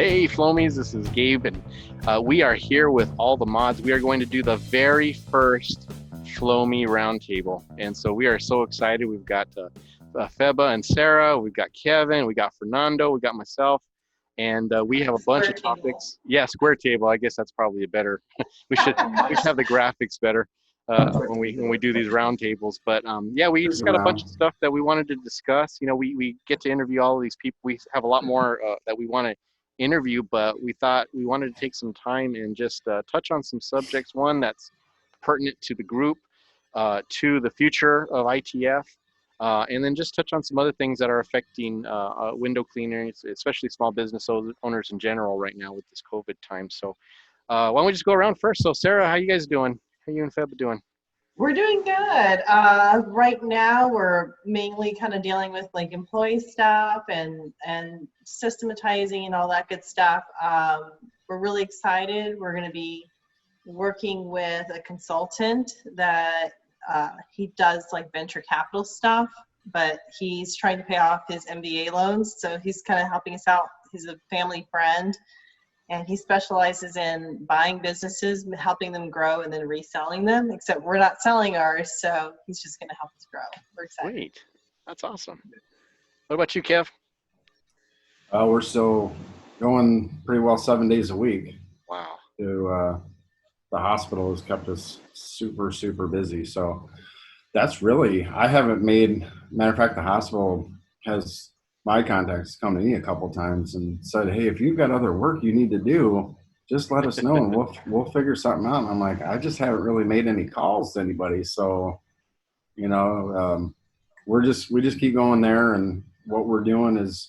Hey, Flowmies, this is Gabe, and we are here with all the mods. We are going to do the very first Flowmie Roundtable, and so we are so excited. We've got Feba and Sarah, we've got Kevin, we got Fernando, we got myself, and we have a bunch Square of table. topics. Yeah, square table. I guess that's probably a better. we should have the graphics better when we do these roundtables. But yeah, we just got a bunch of Around. stuff that we wanted to discuss. You know, we get to interview all of these people. We have a lot more that we want to interview, but we thought we wanted to take some time and just touch on some subjects. One that's pertinent to the group, to the future of ITF, and then just touch on some other things that are affecting window cleaners, especially small business owners in general right now with this COVID time. So why don't we just go around first? So Sarah, how you guys doing? How you and Feb doing? We're doing good. Right now, we're mainly kind of dealing with like employee stuff and systematizing and all that good stuff. We're really excited. We're going to be working with a consultant that he does like venture capital stuff, but he's trying to pay off his MBA loans. So he's kind of helping us out. He's a family friend. And he specializes in buying businesses, helping them grow, and then reselling them, except we're not selling ours, so he's just going to help us grow. We're excited. Sweet. That's awesome. What about you, Kev? We're still going pretty well 7 days a week. Wow. The hospital has kept us super, super busy. So that's really, I haven't made, matter of fact, the hospital has my contacts come to me a couple times and said, hey, if you've got other work you need to do, just let us know and we'll figure something out. And I'm like, I just haven't really made any calls to anybody. So, we just keep going there, and what we're doing has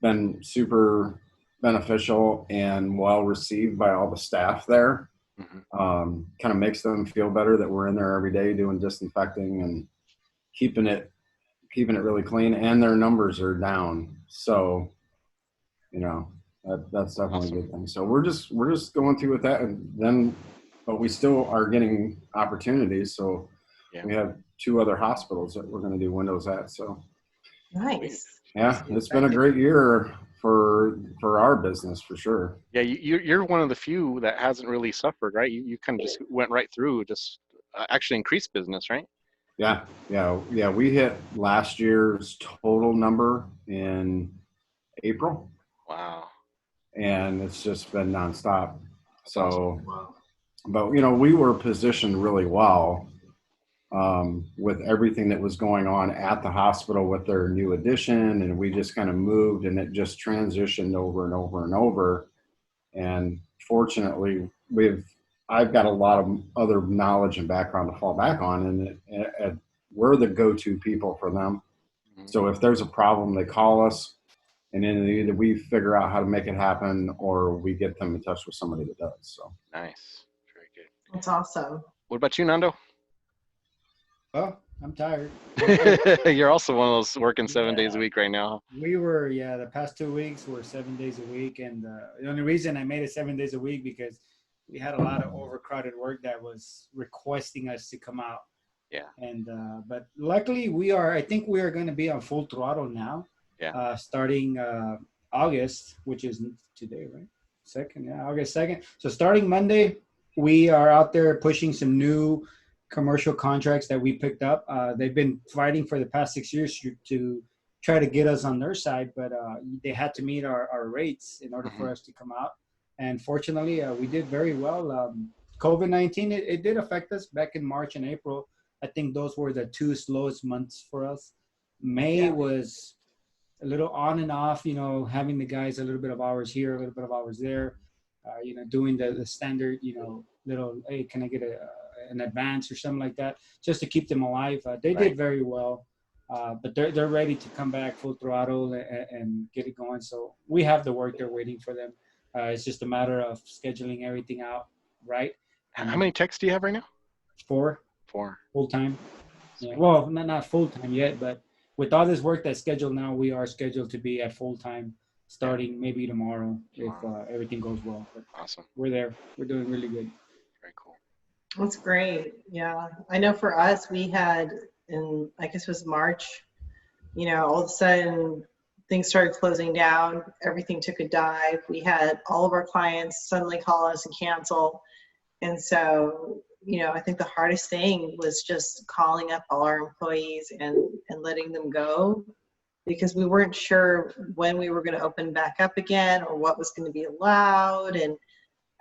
been super beneficial and well received by all the staff there. Mm-hmm. Kind of makes them feel better that we're in there every day doing disinfecting and keeping it really clean, and their numbers are down. So, that's definitely Awesome. a good thing. So we're just going through with that, and then, but we still are getting opportunities. So Yeah. we have 2 other hospitals that we're going to do windows at. So Nice. yeah, it's been a great year for our business for sure. Yeah, you're one of the few that hasn't really suffered, right? You kind of just went right through, just actually increased business, right? Yeah. We hit last year's total number in April, Wow. and it's just been nonstop. That's So, Wow. but we were positioned really well with everything that was going on at the hospital with their new addition, and we just kind of moved, and it just transitioned over and over and over. And fortunately, I've got a lot of other knowledge and background to fall back on, and we're the go-to people for them. Mm-hmm. So if there's a problem, they call us, and then either we figure out how to make it happen, or we get them in touch with somebody that does. So Nice. Very good. That's awesome. What about you, Nando? Oh, I'm tired. You're also one of those working 7 days a Yeah. week right now. The past 2 weeks were 7 days a week. And the only reason I made it 7 days a week because we had a lot of overcrowded work that was requesting us to come out. Yeah. And, but luckily I think we are going to be on full throttle now. Yeah. Starting August, which is today, right? August 2nd. So starting Monday, we are out there pushing some new commercial contracts that we picked up. They've been fighting for the past 6 years to try to get us on their side, but they had to meet our rates in order for us to come out. And fortunately, we did very well. COVID-19, it did affect us back in March and April. I think those were the 2 slowest months for us. May was a little on and off, having the guys a little bit of hours here, a little bit of hours there, doing the standard, little, hey, can I get an advance or something like that, just to keep them alive. They did very well, but they're ready to come back full throttle and get it going. So we have the work there waiting for them. It's just a matter of scheduling everything out right. How many techs do you have right now? 4 full time. Yeah. Well, not full time yet, but with all this work that's scheduled now, we are scheduled to be at full time starting maybe tomorrow if everything goes well. But awesome. We're there. We're doing really good. Very cool. That's great. Yeah. I know for us, we had I guess it was March, all of a sudden things started closing down. Everything took a dive. We had all of our clients suddenly call us and cancel. And so, I think the hardest thing was just calling up all our employees and letting them go, because we weren't sure when we were going to open back up again or what was going to be allowed. And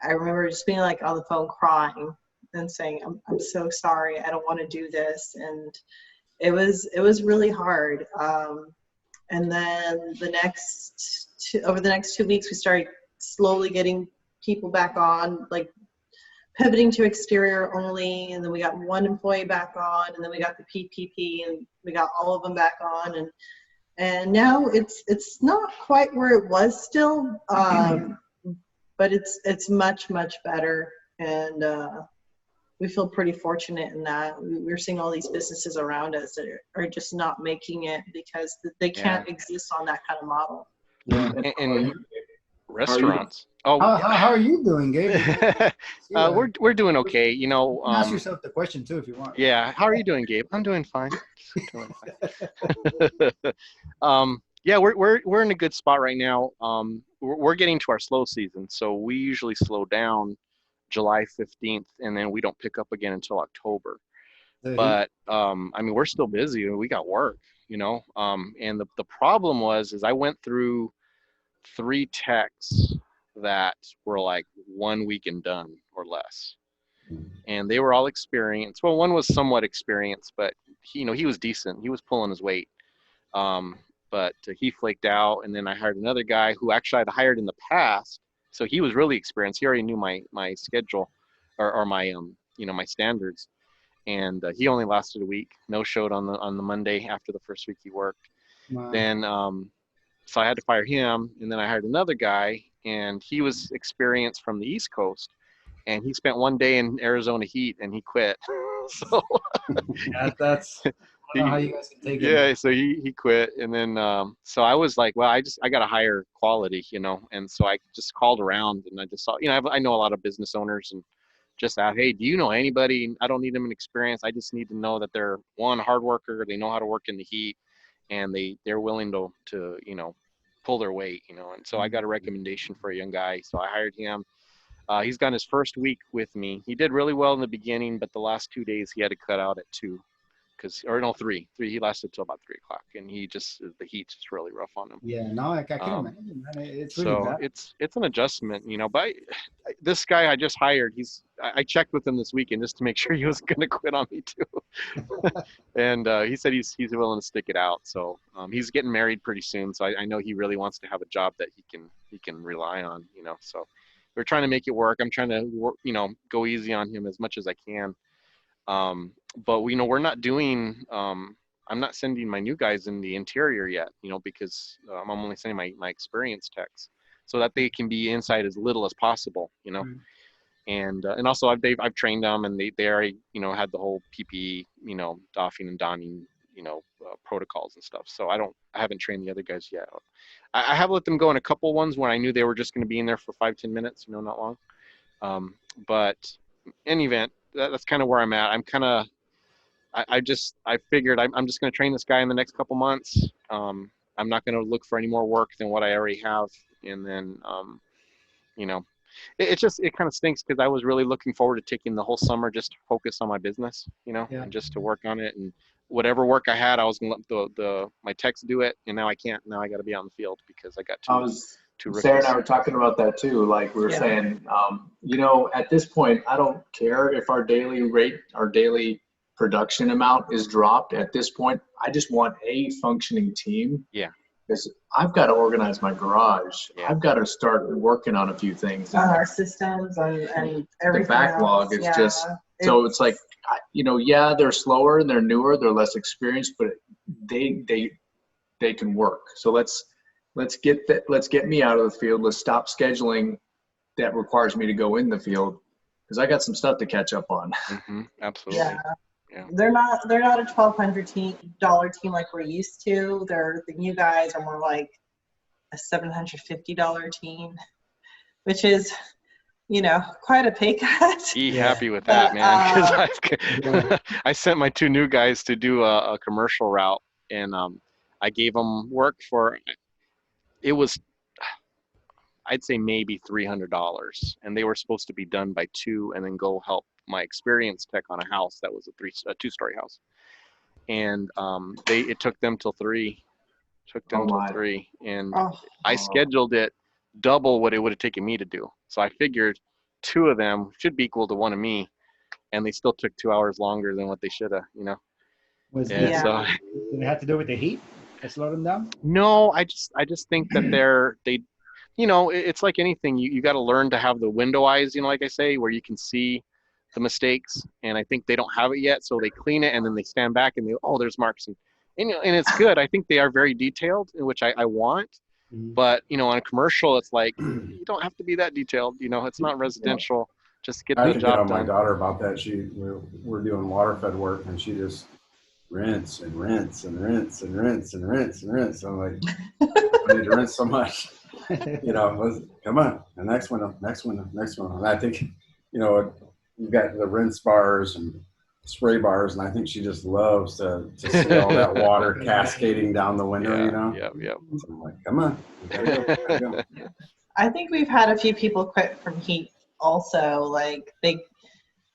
I remember just being like on the phone crying and saying, I'm so sorry. I don't want to do this. And it was really hard. And then over the next 2 weeks, we started slowly getting people back on, like pivoting to exterior only. And then we got one employee back on, and then we got the PPP, and we got all of them back on. And now it's not quite where it was still, but it's much, much better. And we feel pretty fortunate in that. We're seeing all these businesses around us that are just not making it because they can't exist on that kind of model. Yeah. And restaurants. Oh, how are you doing, Gabe? we're doing okay. Ask yourself the question too if you want. Yeah. How are you doing, Gabe? I'm doing fine. Yeah, we're in a good spot right now. We're getting to our slow season, so we usually slow down July 15th, and then we don't pick up again until October. But we're still busy. We got work, and the problem is I went through 3 techs that were like 1 week and done or less, and they were all experienced. Well, one was somewhat experienced, but he was decent. He was pulling his weight, but he flaked out. And then I hired another guy who actually I'd hired in the past, so he was really experienced. He already knew my schedule or my my standards, and he only lasted a week. No showed on the Monday after the first week he worked. Wow. Then so I had to fire him, and then I hired another guy, and he was experienced from the East Coast, and he spent 1 day in Arizona heat and he quit. So that's how you guys can take it. Yeah, so he quit, and then so I was like, well, I got to hire quality, and so I just called around, and I just saw, I know a lot of business owners, and just asked, hey, do you know anybody? I don't need them in experience. I just need to know that they're one hard worker, they know how to work in the heat, and they're willing to pull their weight, and so I got a recommendation for a young guy, so I hired him. He's got his first week with me. He did really well in the beginning, but the last 2 days he had to cut out at 2. 3. He lasted till about 3 o'clock, and the heat's just really rough on him. Yeah, no, I can imagine, man. It's really so bad. it's an adjustment, but this guy I just hired, I checked with him this weekend just to make sure he was going to quit on me too. And he said he's willing to stick it out. So he's getting married pretty soon, so I know he really wants to have a job that he can rely on, so we're trying to make it work. I'm trying to work, go easy on him as much as I can. But we're not doing, I'm not sending my new guys in the interior yet, because I'm only sending my experienced techs so that they can be inside as little as possible, Mm-hmm. And also I've trained them, and they already, had the whole PPE, doffing and donning, protocols and stuff. So I haven't trained the other guys yet. I have let them go in a couple ones when I knew they were just going to be in there for 5-10 minutes, not long. But in any event, that's kind of where I'm at. I'm kind of, I figured I'm just going to train this guy in the next couple months. I'm not going to look for any more work than what I already have. And then, it kind of stinks because I was really looking forward to taking the whole summer just to focus on my business, and just to work on it. And whatever work I had, I was going to let my techs do it. And now I can't. Now I got to be out in the field because I got two rookies. Sarah and I were talking about that too. Like we were saying, at this point, I don't care if our daily production amount is dropped at this point. I just want a functioning team. Yeah. Because I've got to organize my garage. Yeah. I've got to start working on a few things. Our systems and everything. The backlog is just, so it's like, they're slower and they're newer, they're less experienced, but they can work. So let's get me out of the field. Let's stop scheduling that requires me to go in the field, because I got some stuff to catch up on. Mm-hmm. Absolutely. Yeah. They're not a $1,200 team like we're used to. The new guys are more like a $750 team, which is, quite a pay cut. Be happy with that, man. Because I sent my 2 new guys to do a commercial route, and I gave them work for, it was, I'd say maybe $300, and they were supposed to be done by 2 and then go help my experienced tech on a house that was a 2-story house. And it took them till 3. Oh my. And Oh, I scheduled it double what it would have taken me to do. So I figured 2 of them should be equal to 1 of me, and they still took 2 hours longer than what they should have, you know. Was And Yeah. so did it have to do with the heat that slowed them down? no, I just think that they you know, it's like anything. You got to learn to have the window eyes, you know, like I say, where you can see the mistakes. And I think they don't have it yet, so they clean it and then they stand back and they, oh, there's marks, and you know, and it's good. I think they are very detailed, which I want. Mhm. But you know, on a commercial, it's like you don't have to be that detailed. You know, it's not residential. Just get I the had to get job on my done. daughter about that. We're doing water fed work, and she just rinse and rinse and rinse and rinse and rinse and rinse. I'm like, I need to rinse so much. You know, come on, the next one, next one, next one. And I think, you know, you've got the rinse bars and spray bars, and I think she just loves to see all that water cascading down the window, you know? Yeah. So I'm like, come on, we gotta go. I think we've had a few people quit from heat also. Like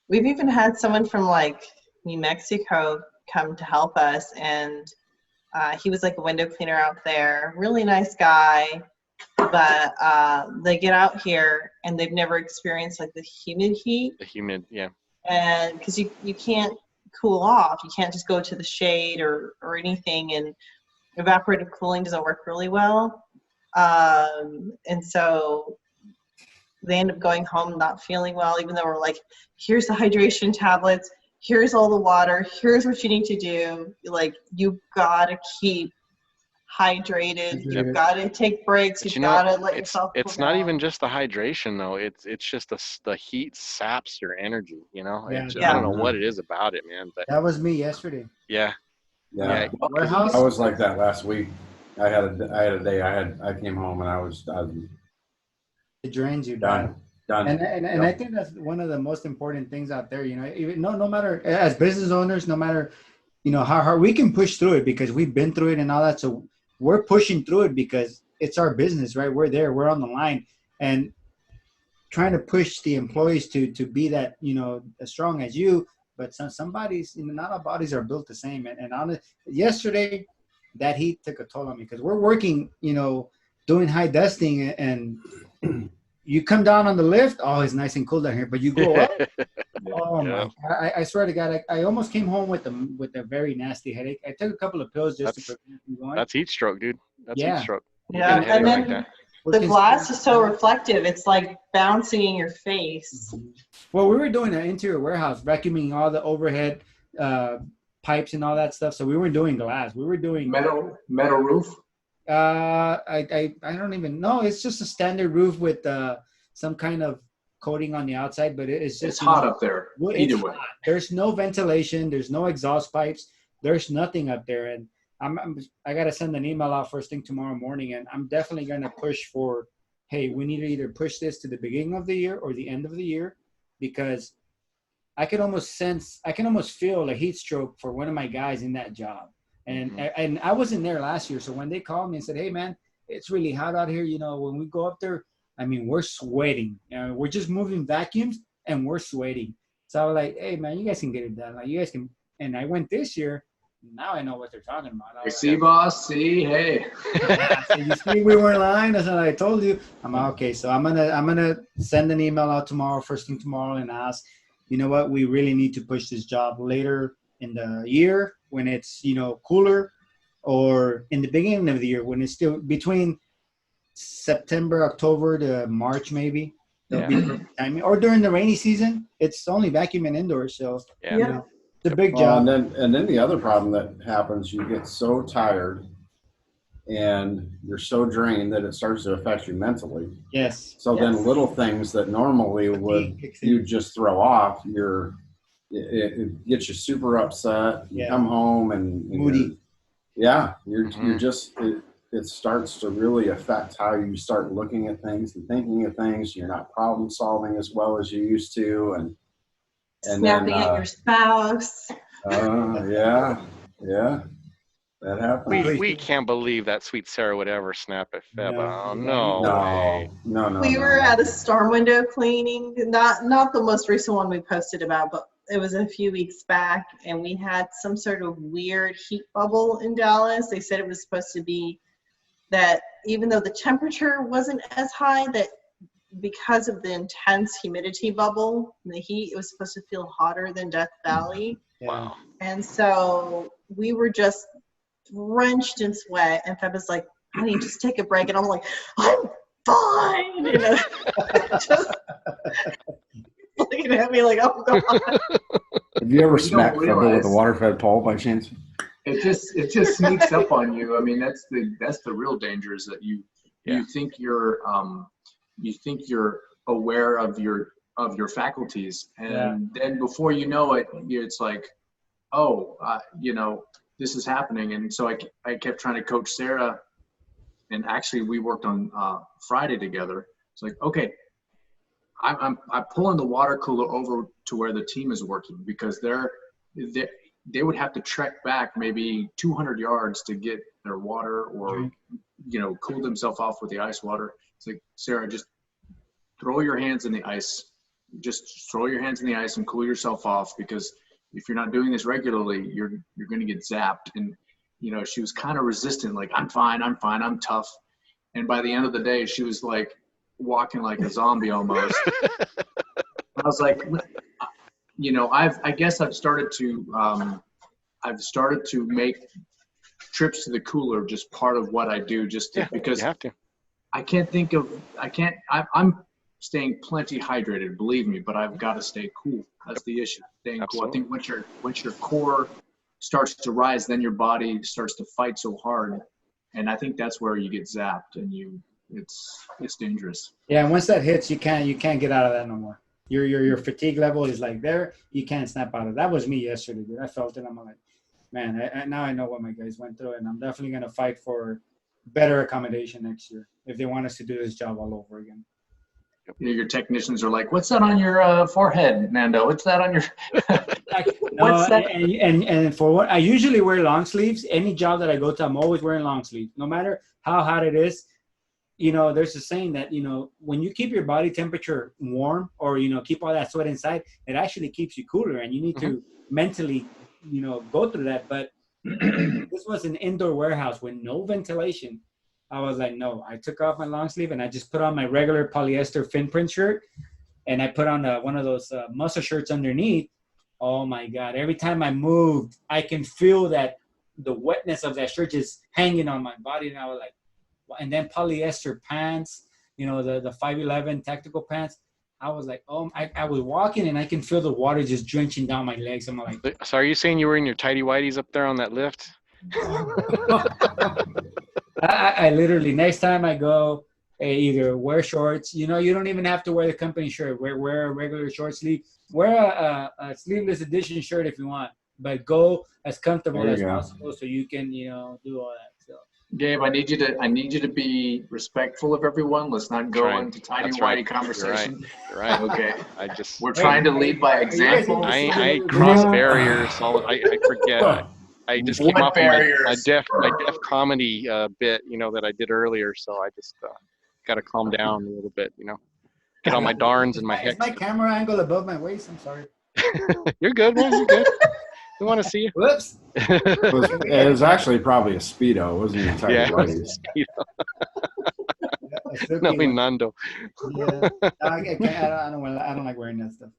we've even had someone from like New Mexico come to help us, and he was like a window cleaner out there. Really nice guy, but they get out here and they've never experienced like the humid heat. The humid, yeah. And because you can't cool off, you can't just go to the shade or anything, and evaporative cooling doesn't work really well. And so they end up going home not feeling well, even though we're like, here's the hydration tablets, here's all the water, here's what you need to do. Like, you gotta keep hydrated, you've gotta take breaks, But you've gotta let yourself cool it's not down. even just the hydration though. It's just the heat saps your energy, you know. Yeah, I don't know what it is about it, man, but that was me yesterday. yeah. Yeah, Warehouse. I was like that last week. I had a day. I came home and I was It drains you, done. And I think that's one of the most important things out there. You know, even no matter as business owners, no matter, you know, how hard we can push through it because we've been through it and all that. So we're pushing through it because it's our business, right? We're there, we're on the line, and trying to push the employees to be that, you know, as strong as you. But somebody's, you know, not all bodies are built the same. And yesterday, that heat took a toll on me because we're working, you know, doing high dusting, and you come down on the lift, oh, it's nice and cool down here. But you go up, oh my! I swear to God, I almost came home with a very nasty headache. I took a couple of pills just to prevent me going. That's heat stroke, dude. That's heat stroke. Yeah, and then the glass is so reflective; it's like bouncing in your face. Well, we were doing an interior warehouse, vacuuming all the overhead pipes and all that stuff. So we weren't doing glass. We were doing metal roof. I don't even know. It's just a standard roof with some kind of coating on the outside, but it's just hot up there. Either way, there's no ventilation. There's no exhaust pipes. There's nothing up there, and I got to send an email out first thing tomorrow morning, and I'm definitely going to push for, hey, we need to either push this to the beginning of the year or the end of the year, because I can almost feel a heat stroke for one of my guys in that job. And I wasn't there last year. So when they called me and said, hey, man, it's really hot out here. You know, when we go up there, I mean, we're sweating. We're just moving vacuums and we're sweating. So I was like, hey, man, you guys can get it done. Like, you guys can. And I went this year. Now I know what they're talking about. See, boss. See, hey. So you see, we weren't lying. That's what I told you. I'm okay. So I'm gonna send an email out tomorrow, first thing tomorrow, and ask, you know what, we really need to push this job later in the year when it's, you know, cooler, or in the beginning of the year when it's still between September, October to March, maybe. Or during the rainy season. It's only vacuuming indoors, so you know, it's a big job. And then the other problem that happens, you get so tired and you're so drained that it starts to affect you mentally. Yes. So then little things that normally you just throw off, it gets you super upset. You come home and moody. You're just it starts to really affect how you start looking at things and thinking of things. You're not problem solving as well as you used to, and snapping at your spouse. Yeah. That happened. We can't believe that sweet Sarah would ever snap a feb. Oh, no way. No. We were at a storm window cleaning, not the most recent one we posted about, but it was a few weeks back, and we had some sort of weird heat bubble in Dallas. They said it was supposed to be that even though the temperature wasn't as high, that because of the intense humidity bubble and the heat, it was supposed to feel hotter than Death Valley. Wow. And so we were just drenched in sweat, and Feb was like, honey, just take a break. And I'm like, I'm fine. You know, just looking at me like, oh God. Have you ever smacked Febber with a water-fed pole by chance? It just sneaks up on you. I mean, that's the real danger, is that you think you're aware of your faculties, and then before you know it, it's like, oh, this is happening. And so I kept trying to coach Sarah, and actually we worked on Friday together. It's like, okay, I'm pulling the water cooler over to where the team is working, because they would have to trek back maybe 200 yards to get their water, or cool themselves off with the ice water. It's like, Sarah, just throw your hands in the ice. Just throw your hands in the ice and cool yourself off, because if you're not doing this regularly, you're going to get zapped. And she was kind of resistant, like, I'm fine, I'm tough. And by the end of the day, she was like walking like a zombie almost. I was like, I guess I've started to make trips to the cooler just part of what I do, because you have to. I'm staying plenty hydrated, believe me, but I've got to stay cool. That's the issue. Staying cool. I think once your core starts to rise, then your body starts to fight so hard, and I think that's where you get zapped, and it's dangerous. Yeah, and once that hits, you can't get out of that no more. Your fatigue level is like there. You can't snap out of it. That was me yesterday, dude. I felt it. I'm like, man, now I know what my guys went through, and I'm definitely gonna fight for better accommodation next year if they want us to do this job all over again. Your technicians are like, what's that on your forehead, Nando? What's that on your what's that? And for what I usually wear long sleeves. Any job that I go to, I'm always wearing long sleeves, no matter how hot it is. There's a saying that, when you keep your body temperature warm, or, keep all that sweat inside, it actually keeps you cooler, and you need to mentally, go through that. But this was an indoor warehouse with no ventilation. I was like, no. I took off my long sleeve, and I just put on my regular polyester fin print shirt, and I put on one of those muscle shirts underneath. Oh my God. Every time I moved, I can feel that the wetness of that shirt just hanging on my body. And I was like, and then polyester pants, the 511 tactical pants. I was like, I was walking, and I can feel the water just drenching down my legs. I'm like, so are you saying you were in your tighty whities up there on that lift? I literally, next time I go, either wear shorts. You don't even have to wear the company shirt. Wear a regular short sleeve. Wear a sleeveless edition shirt if you want, but go as comfortable as possible so you can, do all that. So, Gabe, I need you to be respectful of everyone. Let's not go into tidy-whitey conversation. You're right. Okay. We're trying to lead by example. I cross barriers. I forget. I just came off of my deaf comedy bit, that I did earlier. So I just got to calm down a little bit, get all my darns and my hex. Is my camera angle above my waist? I'm sorry. You're good, man. You're good. We want to see you. Whoops. It was actually probably a Speedo. It wasn't even tight whities. No, Nando. Yeah. I don't like wearing that stuff.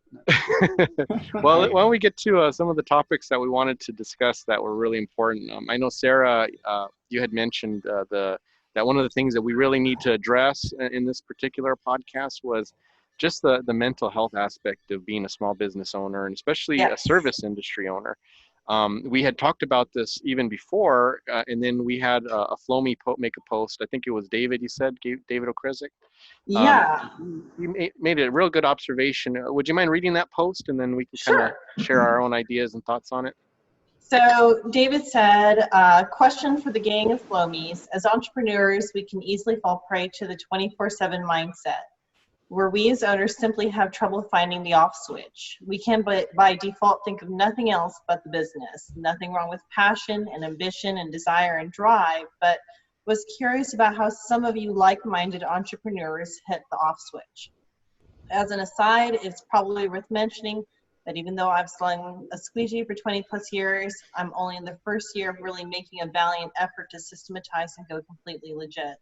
No. Well, why don't we get to some of the topics that we wanted to discuss that were really important. I know, Sarah, you had mentioned that one of the things that we really need to address in this particular podcast was just the mental health aspect of being a small business owner, and especially a service industry owner. We had talked about this even before, and then we had a Flowmie make a post. I think it was David, you said, David Okrezik. Yeah. You made a real good observation. Would you mind reading that post, and then we can kind of share our own ideas and thoughts on it? So David said, question for the gang of Flowmies. As entrepreneurs, we can easily fall prey to the 24/7 mindset. where we as owners simply have trouble finding the off switch. We can by default think of nothing else but the business. Nothing wrong with passion and ambition and desire and drive, but was curious about how some of you like-minded entrepreneurs hit the off switch. As an aside, it's probably worth mentioning that even though I've slung a squeegee for 20 plus years, I'm only in the first year of really making a valiant effort to systematize and go completely legit.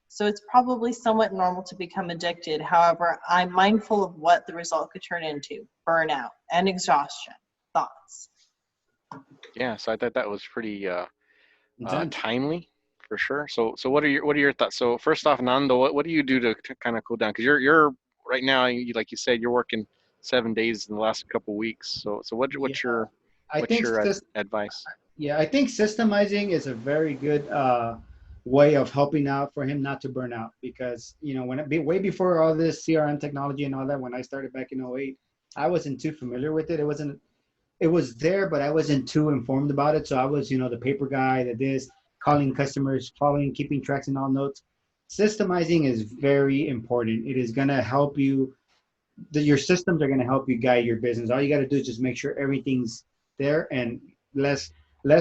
So it's probably somewhat normal to become addicted. However, I'm mindful of what the result could turn into: burnout and exhaustion. Thoughts? Yeah, so I thought that was pretty Intense. timely for sure. So what are your thoughts? So first off, Nando, what do you do to kind of cool down? Because you're right now, like you said, you're working 7 days in the last couple weeks. So what's Yeah, your I think advice? yeah, I think systemizing is a very good way of helping out for him not to burn out, because when way before all this CRM technology and all that, when I started back in '08, I wasn't too familiar with it. It was there, but I wasn't too informed about it. So I was, the paper guy, calling customers, following, keeping tracks and all notes. Systemizing is very important. It is going to help you. Your systems are going to help you guide your business. All you got to do is just make sure everything's there, and less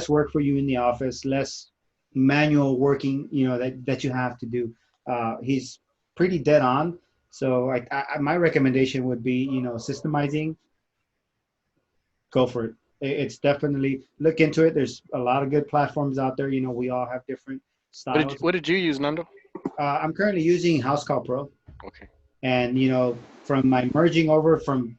work for you in the office, less manual working, that you have to do. He's pretty dead on. So my recommendation would be, systemizing. Go for it. It's definitely, look into it. There's a lot of good platforms out there. We all have different styles. What did you use, Nando? I'm currently using House Call Pro. Okay. And, from my merging over from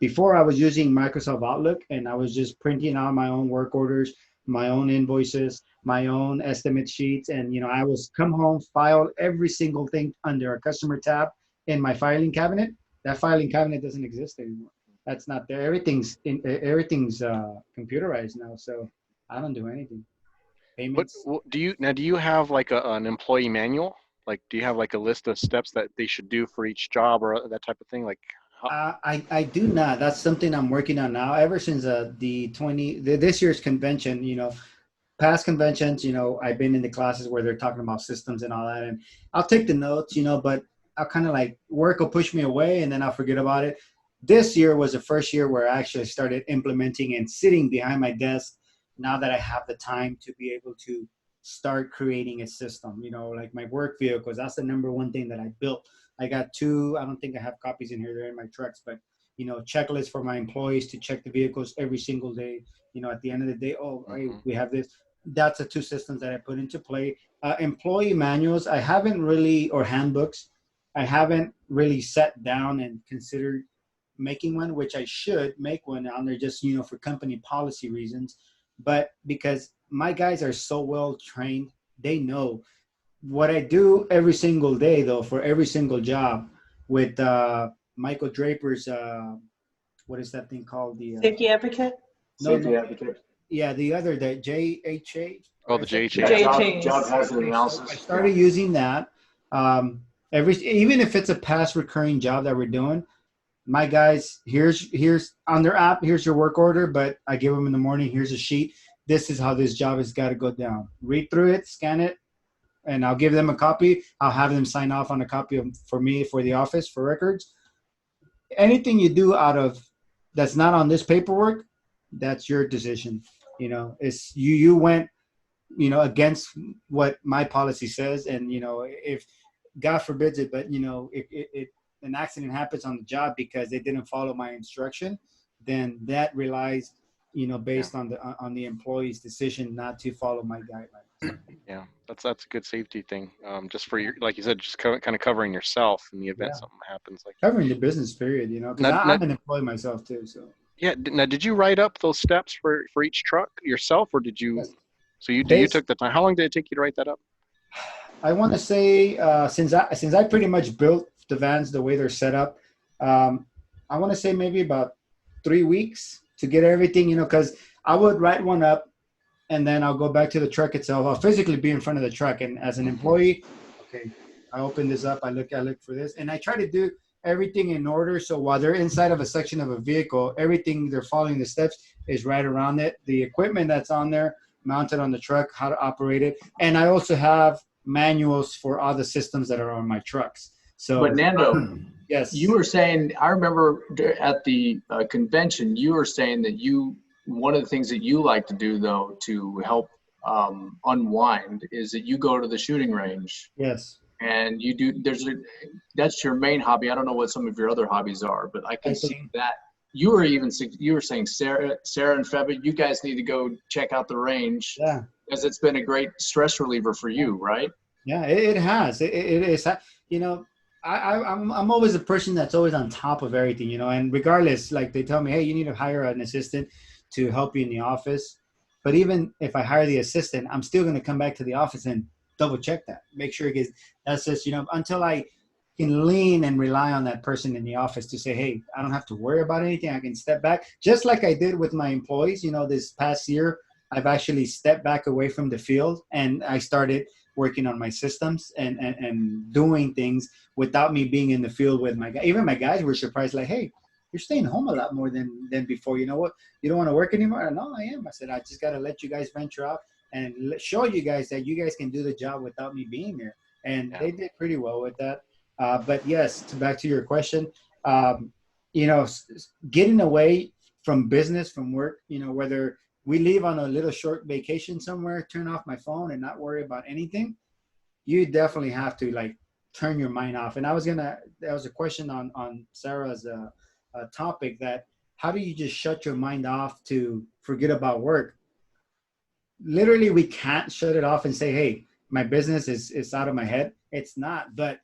before I was using Microsoft Outlook, and I was just printing out my own work orders, my own invoices, my own estimate sheets. And, I was come home, file every single thing under a customer tab in my filing cabinet. That filing cabinet doesn't exist anymore. That's not there. Everything's computerized now. So I don't do anything. Payments. What do you have like an employee manual? Like, do you have like a list of steps that they should do for each job or that type of thing? Like, I do not. That's something I'm working on now. Ever since this year's convention, past conventions, I've been in the classes where they're talking about systems and all that, and I'll take the notes, but I'll kind of like work will push me away, and then I'll forget about it. This year was the first year where I actually started implementing and sitting behind my desk. Now that I have the time to be able to start creating a system, like my work vehicles, that's the number one thing that I built. I got two, I don't think I have copies in here, they're in my trucks, but, checklists for my employees to check the vehicles every single day. At the end of the day, hey, we have this. That's the two systems that I put into play. Employee manuals, I haven't really, or handbooks, I haven't really sat down and considered making one, which I should make one on there just, for company policy reasons. But because my guys are so well trained, they know what I do every single day, though, for every single job with Michael Draper's, what is that thing called? The Safety advocate? Safety advocate. Yeah, the other, the JHA. Oh, the JHA. JHA. Job hazard analysis. I started using that. Even if it's a past recurring job that we're doing, my guys, here's on their app, here's your work order, but I give them in the morning, here's a sheet. This is how this job has got to go down. Read through it, scan it, and I'll give them a copy. I'll have them sign off on a copy for me, for the office, for records. Anything you do that's not on this paperwork, that's your decision. It's you went, against what my policy says. And, if God forbids it, but, if an accident happens on the job because they didn't follow my instruction, then that relies, based on the employee's decision not to follow my guidelines. Yeah, that's a good safety thing. Just for your, like you said, just kind of covering yourself in the event something happens. Like covering the business period, because I'm an employee myself too. So yeah. Now, did you write up those steps for each truck yourself, or did you? Yes. So you took the time. How long did it take you to write that up? I want to say since I pretty much built the vans the way they're set up, I want to say maybe about 3 weeks to get everything, because I would write one up and then I'll go back to the truck itself. I'll physically be in front of the truck, and as an employee, okay, I open this up, I look for this, and I try to do everything in order. So while they're inside of a section of a vehicle, everything they're following the steps is right around it. The equipment that's on there, mounted on the truck, how to operate it. And I also have manuals for all the systems that are on my trucks. So, But Nando, yes, you were saying, I remember at the convention, you were saying that one of the things that you like to do though to help unwind is that you go to the shooting range yes, and you do, that's your main hobby. I don't know what some of your other hobbies are, but I can see cycling. that. You were saying Sarah and Febby, you guys need to go check out the range Yeah. because it's been a great stress reliever for you, right? Yeah, it has. It is. You know, I'm always a person that's always on top of everything, you know, and regardless, like they tell me, hey, you need to hire an assistant to help you in the office. But even if I hire the assistant, I'm still going to come back to the office and double check that, make sure it gets, that's just, you know, until I can lean and rely on that person in the office to say, hey, I don't have to worry about anything. I can step back just like I did with my employees. You know, this past year, I've actually stepped back away from the field and I started working on my systems and doing things without me being in the field with my guys. Even my guys were surprised, like, hey, you're staying home a lot more than before. You know what? You don't want to work anymore? No, I am. I said, I just got to let you guys venture out and show you guys that you guys can do the job without me being there. And they did pretty well with that. But yes, back to your question, you know, getting away from business, from work, you know, whether we leave on a little short vacation somewhere, turn off my phone and not worry about anything, you definitely have to like turn your mind off. And that was a question on Sarah's topic, that how do you just shut your mind off to forget about work? Literally, we can't shut it off and say, hey, my business is out of my head. It's not, but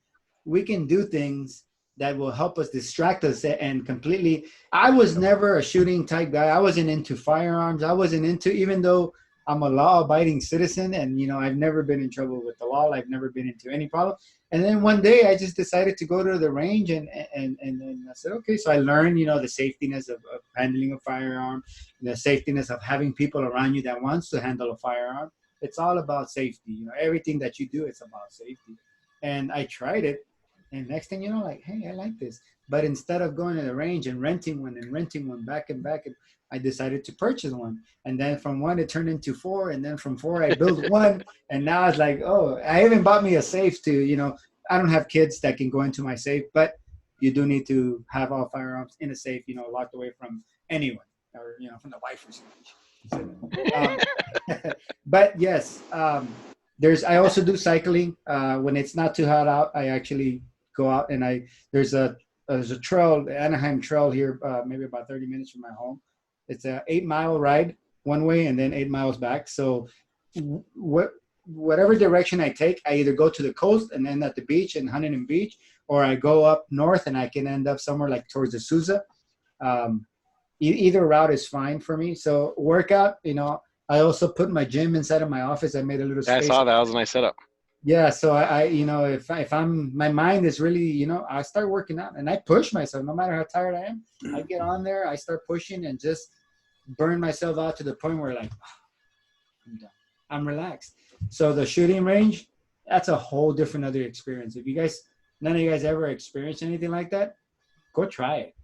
we can do things that will help us distract us and completely. I was never a shooting type guy. I wasn't into firearms. I wasn't into, even though I'm a law-abiding citizen and, you know, I've never been in trouble with the law. I've never been into any problem. And then one day I just decided to go to the range and then I said, okay. So I learned, you know, the safetiness of handling a firearm, the safetiness of having people around you that wants to handle a firearm. It's all about safety. You know, everything that you do, it's about safety. And I tried it. And next thing you know, like, hey, I like this. But instead of going to the range and renting one back and back, I decided to purchase one. And then from one, it turned into four. And then from four, I built one. And now it's like, oh, I even bought me a safe too. You know, I don't have kids that can go into my safe, but you do need to have all firearms in a safe, you know, locked away from anyone or, you know, from the wife or something. But yes, I also do cycling. When it's not too hot out, I actually go out and there's a trail, the Anaheim Trail here, maybe about 30 minutes from my home. It's a 8-mile ride one way and then 8 miles back. So whatever direction I take, I either go to the coast and end at the beach in Huntington Beach, or I go up north and I can end up somewhere like towards the Sousa. Either route is fine for me. So workout, you know, I also put my gym inside of my office. I made a little space. I saw that. That was a nice setup. Yeah. So I you know, if my mind is really, you know, I start working out and I push myself no matter how tired I am. I get on there, I start pushing and just burn myself out to the point where like, I'm done. I'm relaxed. So the shooting range, that's a whole different other experience. If none of you guys ever experienced anything like that, go try it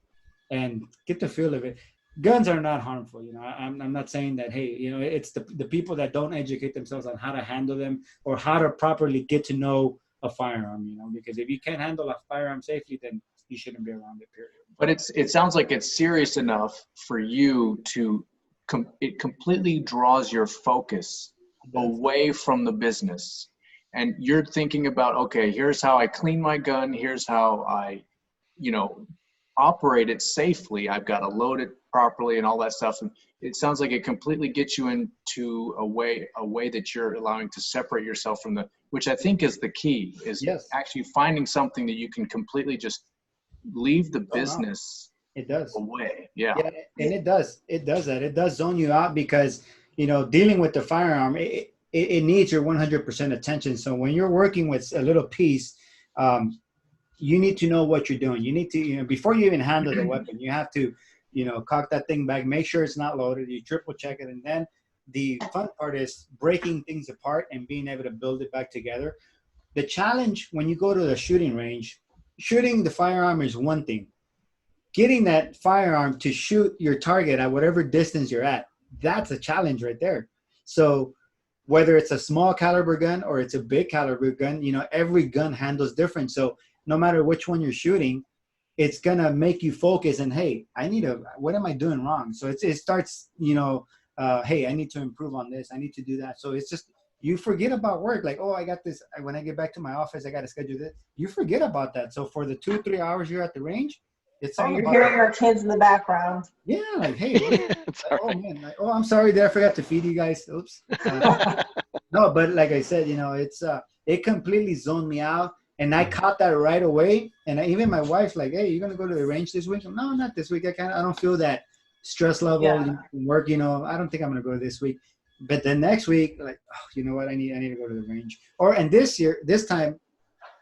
and get the feel of it. Guns are not harmful. You know, I'm not saying that, hey, you know, it's the people that don't educate themselves on how to handle them or how to properly get to know a firearm, you know, because if you can't handle a firearm safely, then you shouldn't be around it, period. But it sounds like it's serious enough for you to, it completely draws your focus away from the business. And you're thinking about, okay, here's how I clean my gun. Here's how I, you know, operate it safely. I've got to load it properly and all that stuff. And it sounds like it completely gets you into a way that you're allowing to separate yourself from which I think is the key, is actually finding something that you can completely just leave the business away. Yeah. And it does that. It does zone you out because, you know, dealing with the firearm, it needs your 100% attention. So when you're working with a little piece, you need to know what you're doing. You need to, you know, before you even handle the weapon, you have to, you know, cock that thing back, make sure it's not loaded, you triple check it. And then the fun part is breaking things apart and being able to build it back together. The challenge when you go to the shooting range, shooting the firearm is one thing. Getting that firearm to shoot your target at whatever distance you're at, that's a challenge right there. So whether it's a small caliber gun or it's a big caliber gun, you know, every gun handles different. So no matter which one you're shooting, it's gonna make you focus. And hey, what am I doing wrong? So it starts, hey, I need to improve on this. I need to do that. So it's just, you forget about work. Like, oh, I got this. When I get back to my office, I got to schedule this. You forget about that. So for the 2-3 hours you're at the range, it's all You're about hearing our kids in the background. Yeah, like, hey, oh right. man, like, oh, I'm sorry that I forgot to feed you guys. Oops. No, but like I said, it completely zoned me out, and I caught that right away. And even my wife's like, hey, you're gonna go to the range this week? No, not this week. I don't feel that stress level in work. I don't think I'm gonna go this week. But then next week, like, oh, you know what? I need to go to the range. And this time,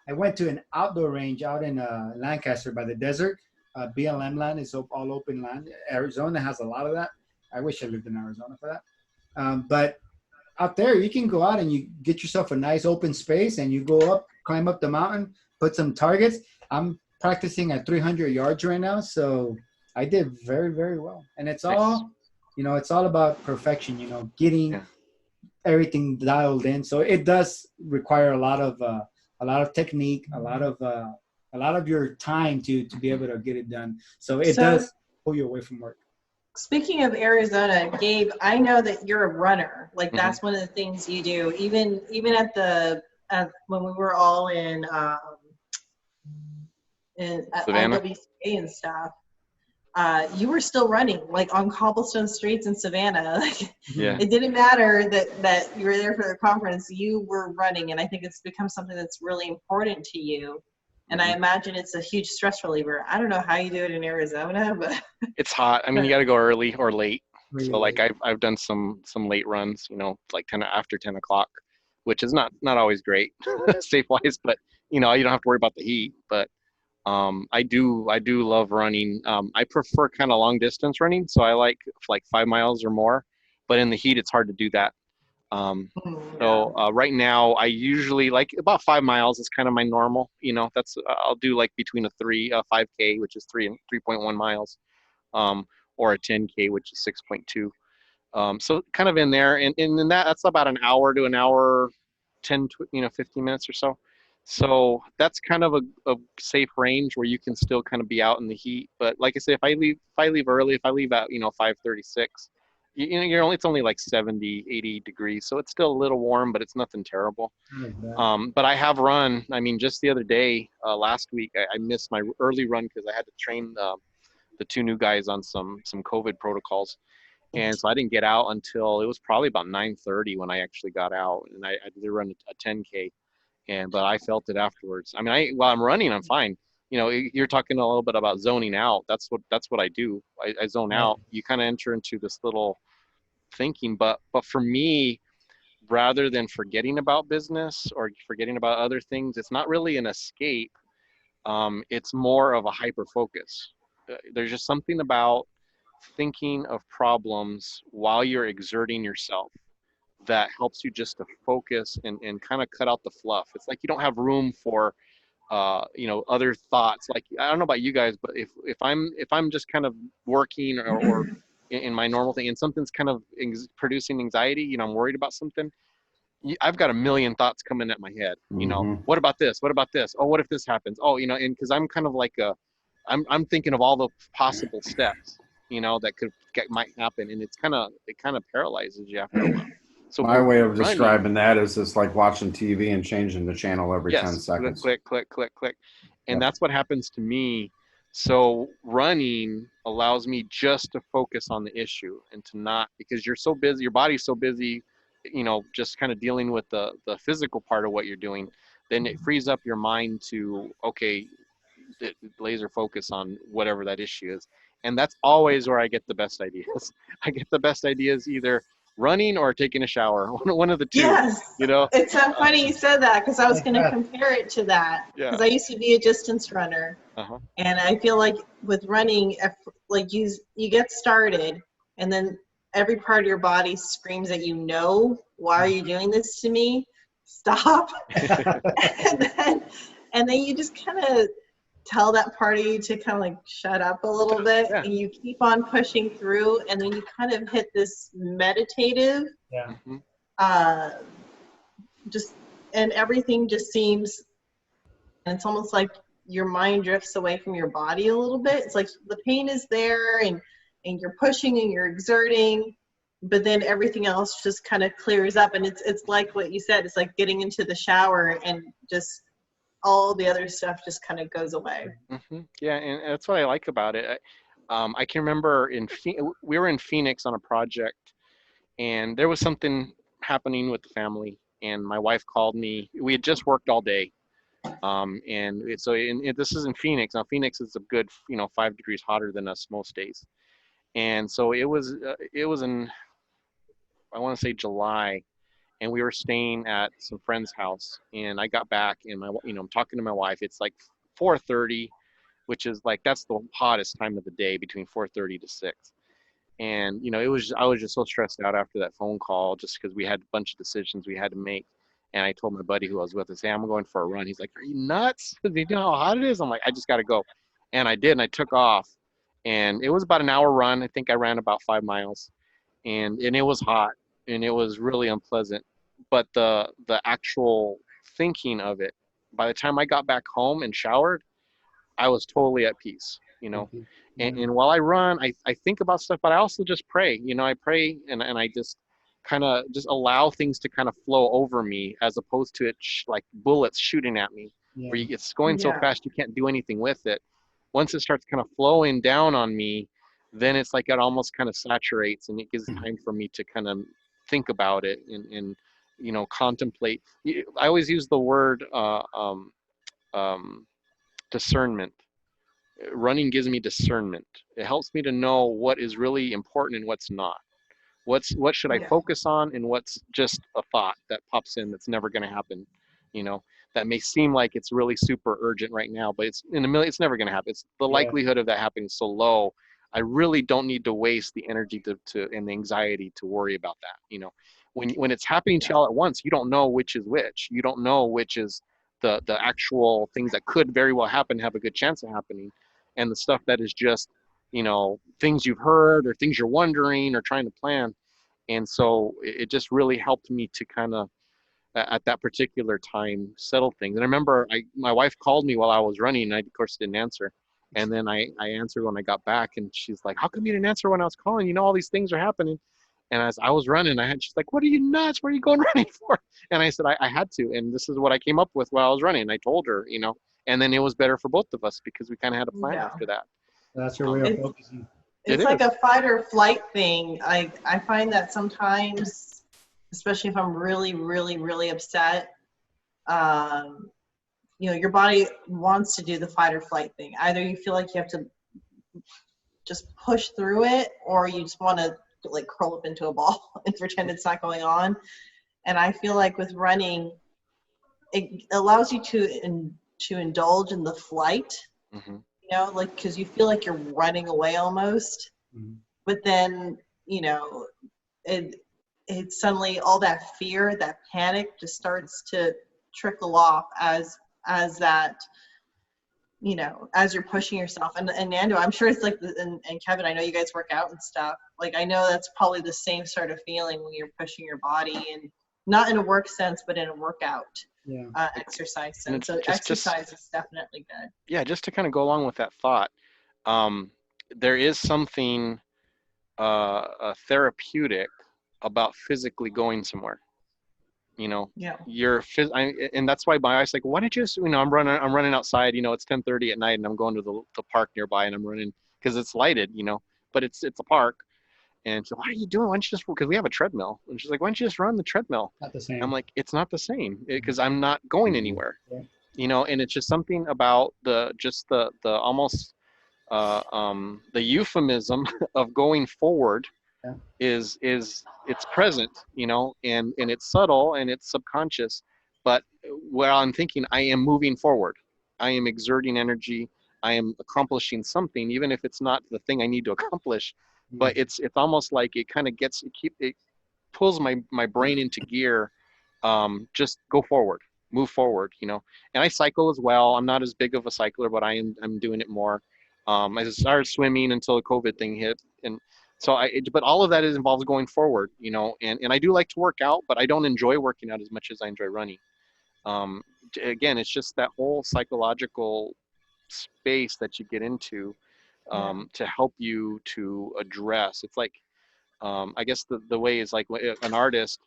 I went to an outdoor range out in Lancaster by the desert. BLM land is all open land. Arizona has a lot of that. I wish I lived in Arizona for that. But out there, you can go out and you get yourself a nice open space, and you go up, climb up the mountain, put some targets. I'm practicing at 300 yards right now, so I did very, very well. And it's all, it's all about perfection. Getting everything dialed in. So it does require a lot of technique, a lot of your time to be able to get it done. So it does pull you away from work. Speaking of Arizona, Gabe, I know that you're a runner. Like that's one of the things you do. Even at when we were all in Savannah? LWCA and stuff, you were still running, like on cobblestone streets in Savannah. It didn't matter that you were there for the conference. You were running, and I think it's become something that's really important to you. And I imagine it's a huge stress reliever. I don't know how you do it in Arizona, but it's hot. I mean, you got to go early or late. So like I've done some late runs, like after 10 o'clock, which is not always great safe wise, but you don't have to worry about the heat. But I do love running. I prefer kind of long distance running, so I like 5 miles or more. But in the heat, it's hard to do that. So right now, I usually like about 5 miles is kind of my normal. That's I'll do like between a 5K, which is 3.1 miles, or a 10K, which is 6.2. So kind of in there, and in that's about an hour to an hour, 10 to 15 minutes or so. So that's kind of a safe range where you can still kind of be out in the heat. But like I say, if I leave early, if I leave out 5:36, it's only like 70, 80 degrees, so it's still a little warm, but it's nothing terrible. But I have run. I mean, just the other day, last week, I missed my early run because I had to train the 2 new guys on some COVID protocols. And so I didn't get out until it was probably about 9:30 when I actually got out, and I did run a 10K. But I felt it afterwards. I mean, while I'm running, I'm fine. You're talking a little bit about zoning out. That's what I do. I zone out. You kind of enter into this little thinking. But for me, rather than forgetting about business or forgetting about other things, it's not really an escape. It's more of a hyper focus. There's just something about thinking of problems while you're exerting yourself that helps you just to focus and kind of cut out the fluff. It's like you don't have room for other thoughts. Like I don't know about you guys, but if I'm just kind of working or in my normal thing and something's kind of producing anxiety, I'm worried about something, I've got a million thoughts coming at my head. What about this? What about this? Oh, what if this happens? Oh, and because I'm kind of like I'm thinking of all the possible steps, that might happen, and it kind of paralyzes you after a while. So my way of describing that is just like watching TV and changing the channel every 10 seconds. Click. And that's what happens to me. So running allows me just to focus on the issue and to not, because you're so busy, your body's so busy, just kind of dealing with the physical part of what you're doing. Then it frees up your mind to, laser focus on whatever that issue is. And that's always where I get the best ideas. I get the best ideas either running or taking a shower, one of the two. Yes. It's so funny you said that, because I was going to compare it to that, because I used to be a distance runner. And I feel like with running, like you get started and then every part of your body screams at why are you doing this to me? Stop. and then you just kind of tell that part of you to kind of like shut up a little bit, and you keep on pushing through, and then you kind of hit this meditative, and everything just seems, and it's almost like your mind drifts away from your body a little bit. It's like the pain is there, and you're pushing and you're exerting, but then everything else just kind of clears up. And it's like what you said, it's like getting into the shower and just all the other stuff just kind of goes away. Yeah, and that's what I like about it. I can remember we were in Phoenix on a project, and there was something happening with the family, and my wife called me. We had just worked all day, this is in Phoenix. Now Phoenix is a good 5 degrees hotter than us most days, and so it was in, I want to say, July, and we were staying at some friend's house, and I got back, and I'm talking to my wife. It's like 4:30, which is like, that's the hottest time of the day, between 4:30 to 6. And I was just so stressed out after that phone call, just because we had a bunch of decisions we had to make. And I told my buddy who I was with, I said, "Hey, I'm going for a run." He's like, "Are you nuts? Do you know how hot it is?" I'm like, "I just got to go." And I did, and I took off, and it was about an hour run. I think I ran about 5 miles, and it was hot, and it was really unpleasant. But the actual thinking of it, by the time I got back home and showered, I was totally at peace. And while I run, I think about stuff, but I also just pray. I pray, and I just kind of just allow things to kind of flow over me, as opposed to it like bullets shooting at me, where it's going so fast you can't do anything with it. Once it starts kind of flowing down on me, then it's like it almost kind of saturates, and it gives time for me to kind of think about it and contemplate. I always use the word discernment. Running gives me discernment. It helps me to know what is really important and what's not. What should I focus on, and what's just a thought that pops in that's never going to happen. That may seem like it's really super urgent right now, but it's it's never going to happen. It's the likelihood of that happening is so low. I really don't need to waste the energy and the anxiety to worry about that. When it's happening to you all at once, you don't know which is which. You don't know which is the actual things that could very well happen, have a good chance of happening, and the stuff that is just things you've heard, or things you're wondering or trying to plan. And so it just really helped me to kind of, at that particular time, settle things. And I remember my wife called me while I was running, and I of course didn't answer. And then I answered when I got back, and she's like, "How come you didn't answer when I was calling? All these things are happening." And as I was running, she's like, "What are you nuts? What are you going running for?" And I said, I had to, and this is what I came up with while I was running. I told her, and then it was better for both of us, because we kind of had a plan after that. That's your way of focusing. It's like a fight or flight thing. I find that sometimes, especially if I'm really, really, really upset, your body wants to do the fight or flight thing. Either you feel like you have to just push through it, or you just want to like curl up into a ball and pretend it's not going on. And I feel like with running, it allows you to indulge in the flight. Like, because you feel like you're running away almost, but then it suddenly, all that fear, that panic just starts to trickle off as that, as you're pushing yourself. And Nando, I'm sure it's like, and Kevin, I know you guys work out and stuff. Like, I know that's probably the same sort of feeling when you're pushing your body, and not in a work sense, but in a workout exercise sense. So exercise is definitely good. Yeah, just to kind of go along with that thought, there is something therapeutic about physically going somewhere. And that's why my wife's like, "Why don't you just, I'm running outside, it's 10:30 at night, and I'm going to the park nearby, and I'm running because it's lighted, but it's a park." And so, "What are you doing? Why don't you just," because we have a treadmill, and she's like, "Why don't you just run the treadmill?" Not the same. I'm like, "It's not the same, because I'm not going anywhere." And it's just something about the almost the euphemism of going forward is it's present, and it's subtle, and it's subconscious. But while I'm thinking, I am moving forward, I am exerting energy, I am accomplishing something, even if it's not the thing I need to accomplish. But it's almost like it kind of it pulls my brain into gear. Just go forward, move forward, And I cycle as well. I'm not as big of a cycler, but I'm doing it more. I started swimming until the COVID thing hit, and so but all of that involves going forward, and I do like to work out, but I don't enjoy working out as much as I enjoy running. Again, it's just that whole psychological space that you get into to help you to address. It's like, I guess the way is like an artist,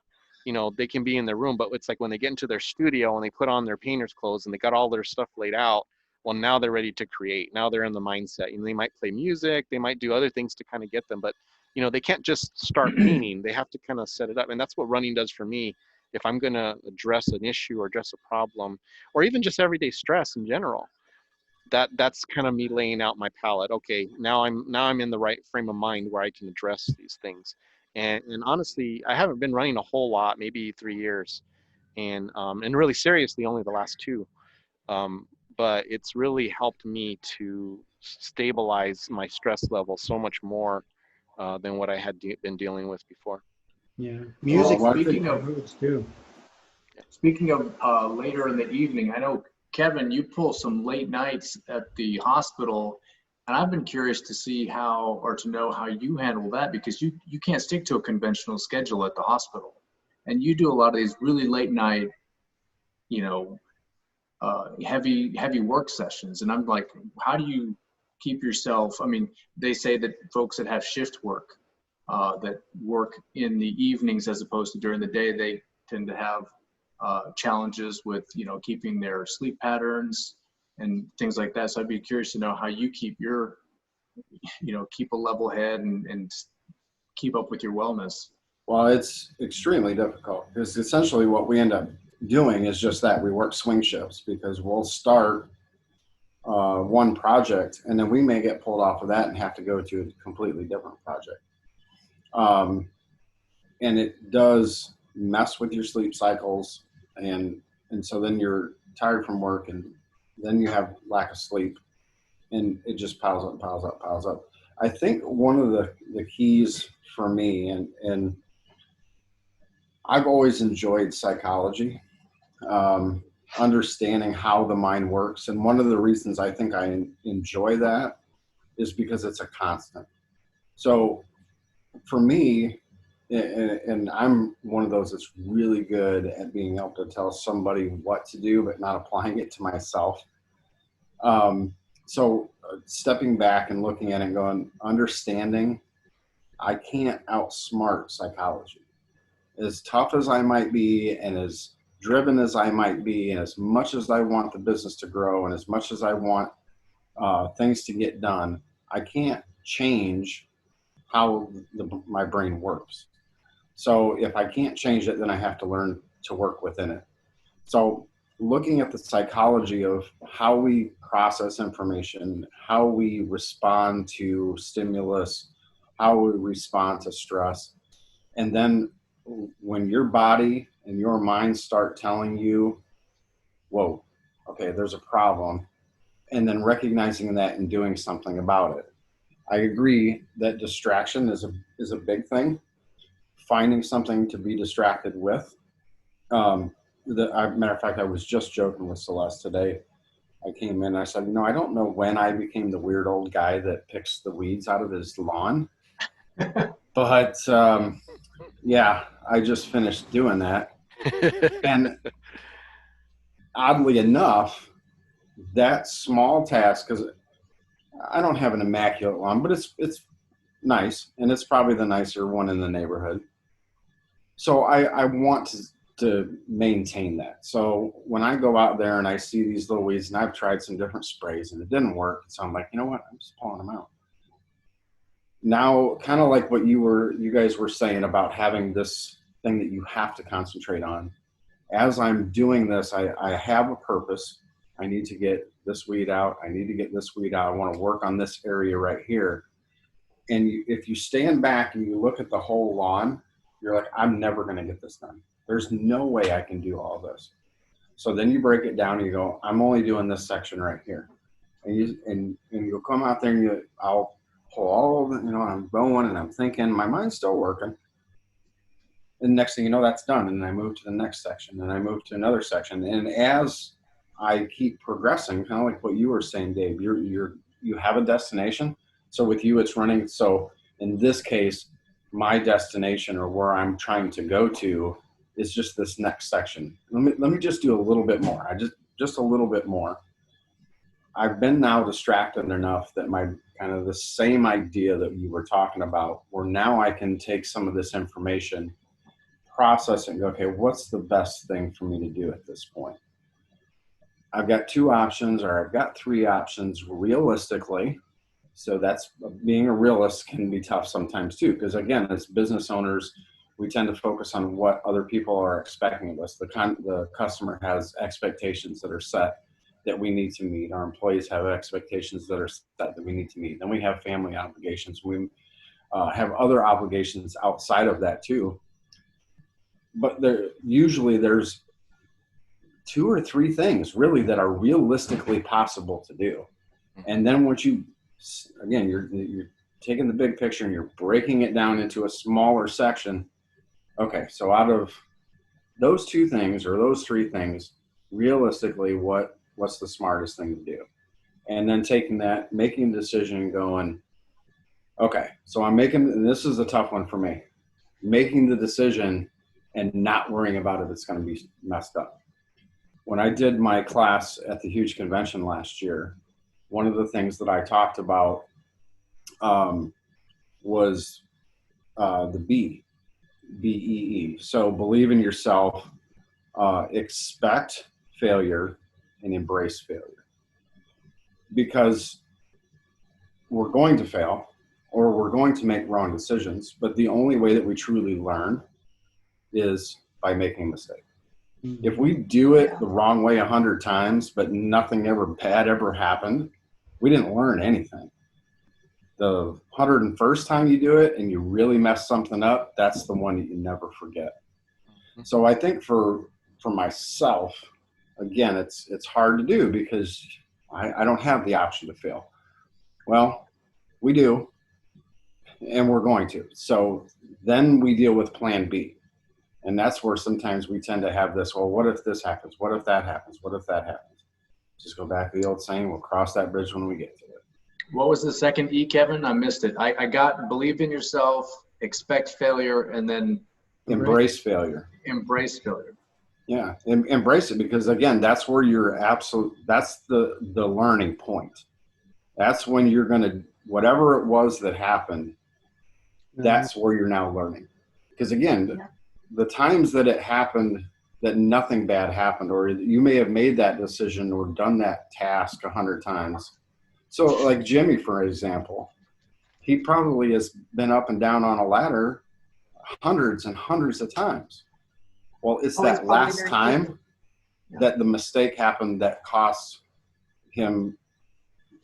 you know, they can be in their room, but it's like when they get into their studio and they put on their painter's clothes and they got all their stuff laid out, well, now they're ready to create. Now they're in the mindset. You know, they might play music, they might do other things to kind of get them, but you know, they can't just start painting. They have to kind of set it up. And that's what running does for me. If I'm going to address an issue or address a problem, or even just everyday stress in general, that's kind of me laying out my palette. Okay, now I'm in the right frame of mind where I can address these things. And honestly, I haven't been running a whole lot, maybe 3 years, and really seriously only the last 2. But it's really helped me to stabilize my stress level so much more than what I had been dealing with before. Yeah, music. Well, Speaking of too. Later in the evening, I know, Kevin, you pull some late nights at the hospital, and I've been curious to see how, or to know how you handle that, because you can't stick to a conventional schedule at the hospital, and you do a lot of these really late night, you know, heavy work sessions. And I'm like, how do you keep yourself? I mean, they say that folks that have shift work, that work in the evenings as opposed to during the day, they tend to have challenges with, you know, keeping their sleep patterns and things like that. So I'd be curious to know how you keep your, you know, keep a level head and keep up with your wellness. Well, it's extremely difficult because essentially what we end up doing is just that. We work swing shifts because we'll start one project and then we may get pulled off of that and have to go to a completely different project. And it does mess with your sleep cycles. And so then you're tired from work and then you have lack of sleep and it just piles up, piles up, piles up. I think one of the keys for me, and I've always enjoyed psychology, understanding how the mind works. And one of the reasons I think I enjoy that is because it's a constant. So for me, and I'm one of those that's really good at being able to tell somebody what to do, but not applying it to myself. So stepping back and looking at it and going, understanding I can't outsmart psychology. As tough as I might be and as driven as I might be, and as much as I want the business to grow and as much as I want things to get done, I can't change how my brain works. So if I can't change it, then I have to learn to work within it. So looking at the psychology of how we process information, how we respond to stimulus, how we respond to stress, and then when your body and your mind start telling you, whoa, okay, there's a problem, and then recognizing that and doing something about it. I agree that distraction is a big thing. Finding something to be distracted with. Matter of fact, I was just joking with Celeste today. I came in and I said, I don't know when I became the weird old guy that picks the weeds out of his lawn. But yeah, I just finished doing that. And oddly enough, that small task, because I don't have an immaculate lawn, but it's nice, and it's probably the nicer one in the neighborhood. So I want to maintain that. So when I go out there and I see these little weeds, and I've tried some different sprays and it didn't work, so I'm like, you know what? I'm just pulling them out. Now, kind of like what you guys were saying about having this thing that you have to concentrate on. As I'm doing this, I have a purpose. I need to get this weed out. I need to get this weed out. I want to work on this area right here. And if you stand back and you look at the whole lawn, you're like, I'm never going to get this done. There's no way I can do all this. So then you break it down and you go, I'm only doing this section right here. And you'll come out there and I'll pull all of it, I'm going and I'm thinking, my mind's still working. And next thing you know, that's done. And I move to the next section and I move to another section. And as I keep progressing, kind of like what you were saying, Dave, you have a destination. So with you, it's running. So in this case, my destination or where I'm trying to go to is just this next section. Let me just do a little bit more. Just a little bit more. I've been now distracted enough that my kind of the same idea that you were talking about, where now I can take some of this information, process it, and go, okay, what's the best thing for me to do at this point? I've got 2 options, or I've got 3 options realistically. So that's, being a realist can be tough sometimes too, because again, as business owners, we tend to focus on what other people are expecting of us. The customer has expectations that are set that we need to meet. Our employees have expectations that are set that we need to meet. Then we have family obligations. We have other obligations outside of that too. But usually there's 2 or 3 things really that are realistically possible to do. And then once you, again, you're taking the big picture and you're breaking it down into a smaller section. Okay, so out of those 2 things or those 3 things, realistically, what's the smartest thing to do? And then taking that, making a decision and going, okay, so I'm making, and this is a tough one for me, making the decision and not worrying about if it's going to be messed up. When I did my class at the huge convention last year, one of the things that I talked about was the BEE. So believe in yourself, expect failure, and embrace failure. Because we're going to fail, or we're going to make wrong decisions, but the only way that we truly learn is by making a mistake. If we do it the wrong way 100 times, but nothing ever bad ever happened, we didn't learn anything. The 101st time you do it and you really mess something up, that's the one that you never forget. So I think for myself, again, it's hard to do because I don't have the option to fail. Well, we do, and we're going to. So then we deal with plan B. And that's where sometimes we tend to have this, well, what if this happens? What if that happens? What if that happens? Just go back to the old saying, we'll cross that bridge when we get to it. What was the second E, Kevin? I missed it. I got believe in yourself, expect failure, and then embrace failure. Embrace failure. Yeah, embrace it, because again, that's where you're that's the learning point. That's when you're going to, whatever it was that happened, that's where you're now learning. Because again, the times that it happened, that nothing bad happened, or you may have made that decision or done that task 100 times. So like Jimmy, for example, he probably has been up and down on a ladder hundreds and hundreds of times. Well, it's that last time that the mistake happened that cost him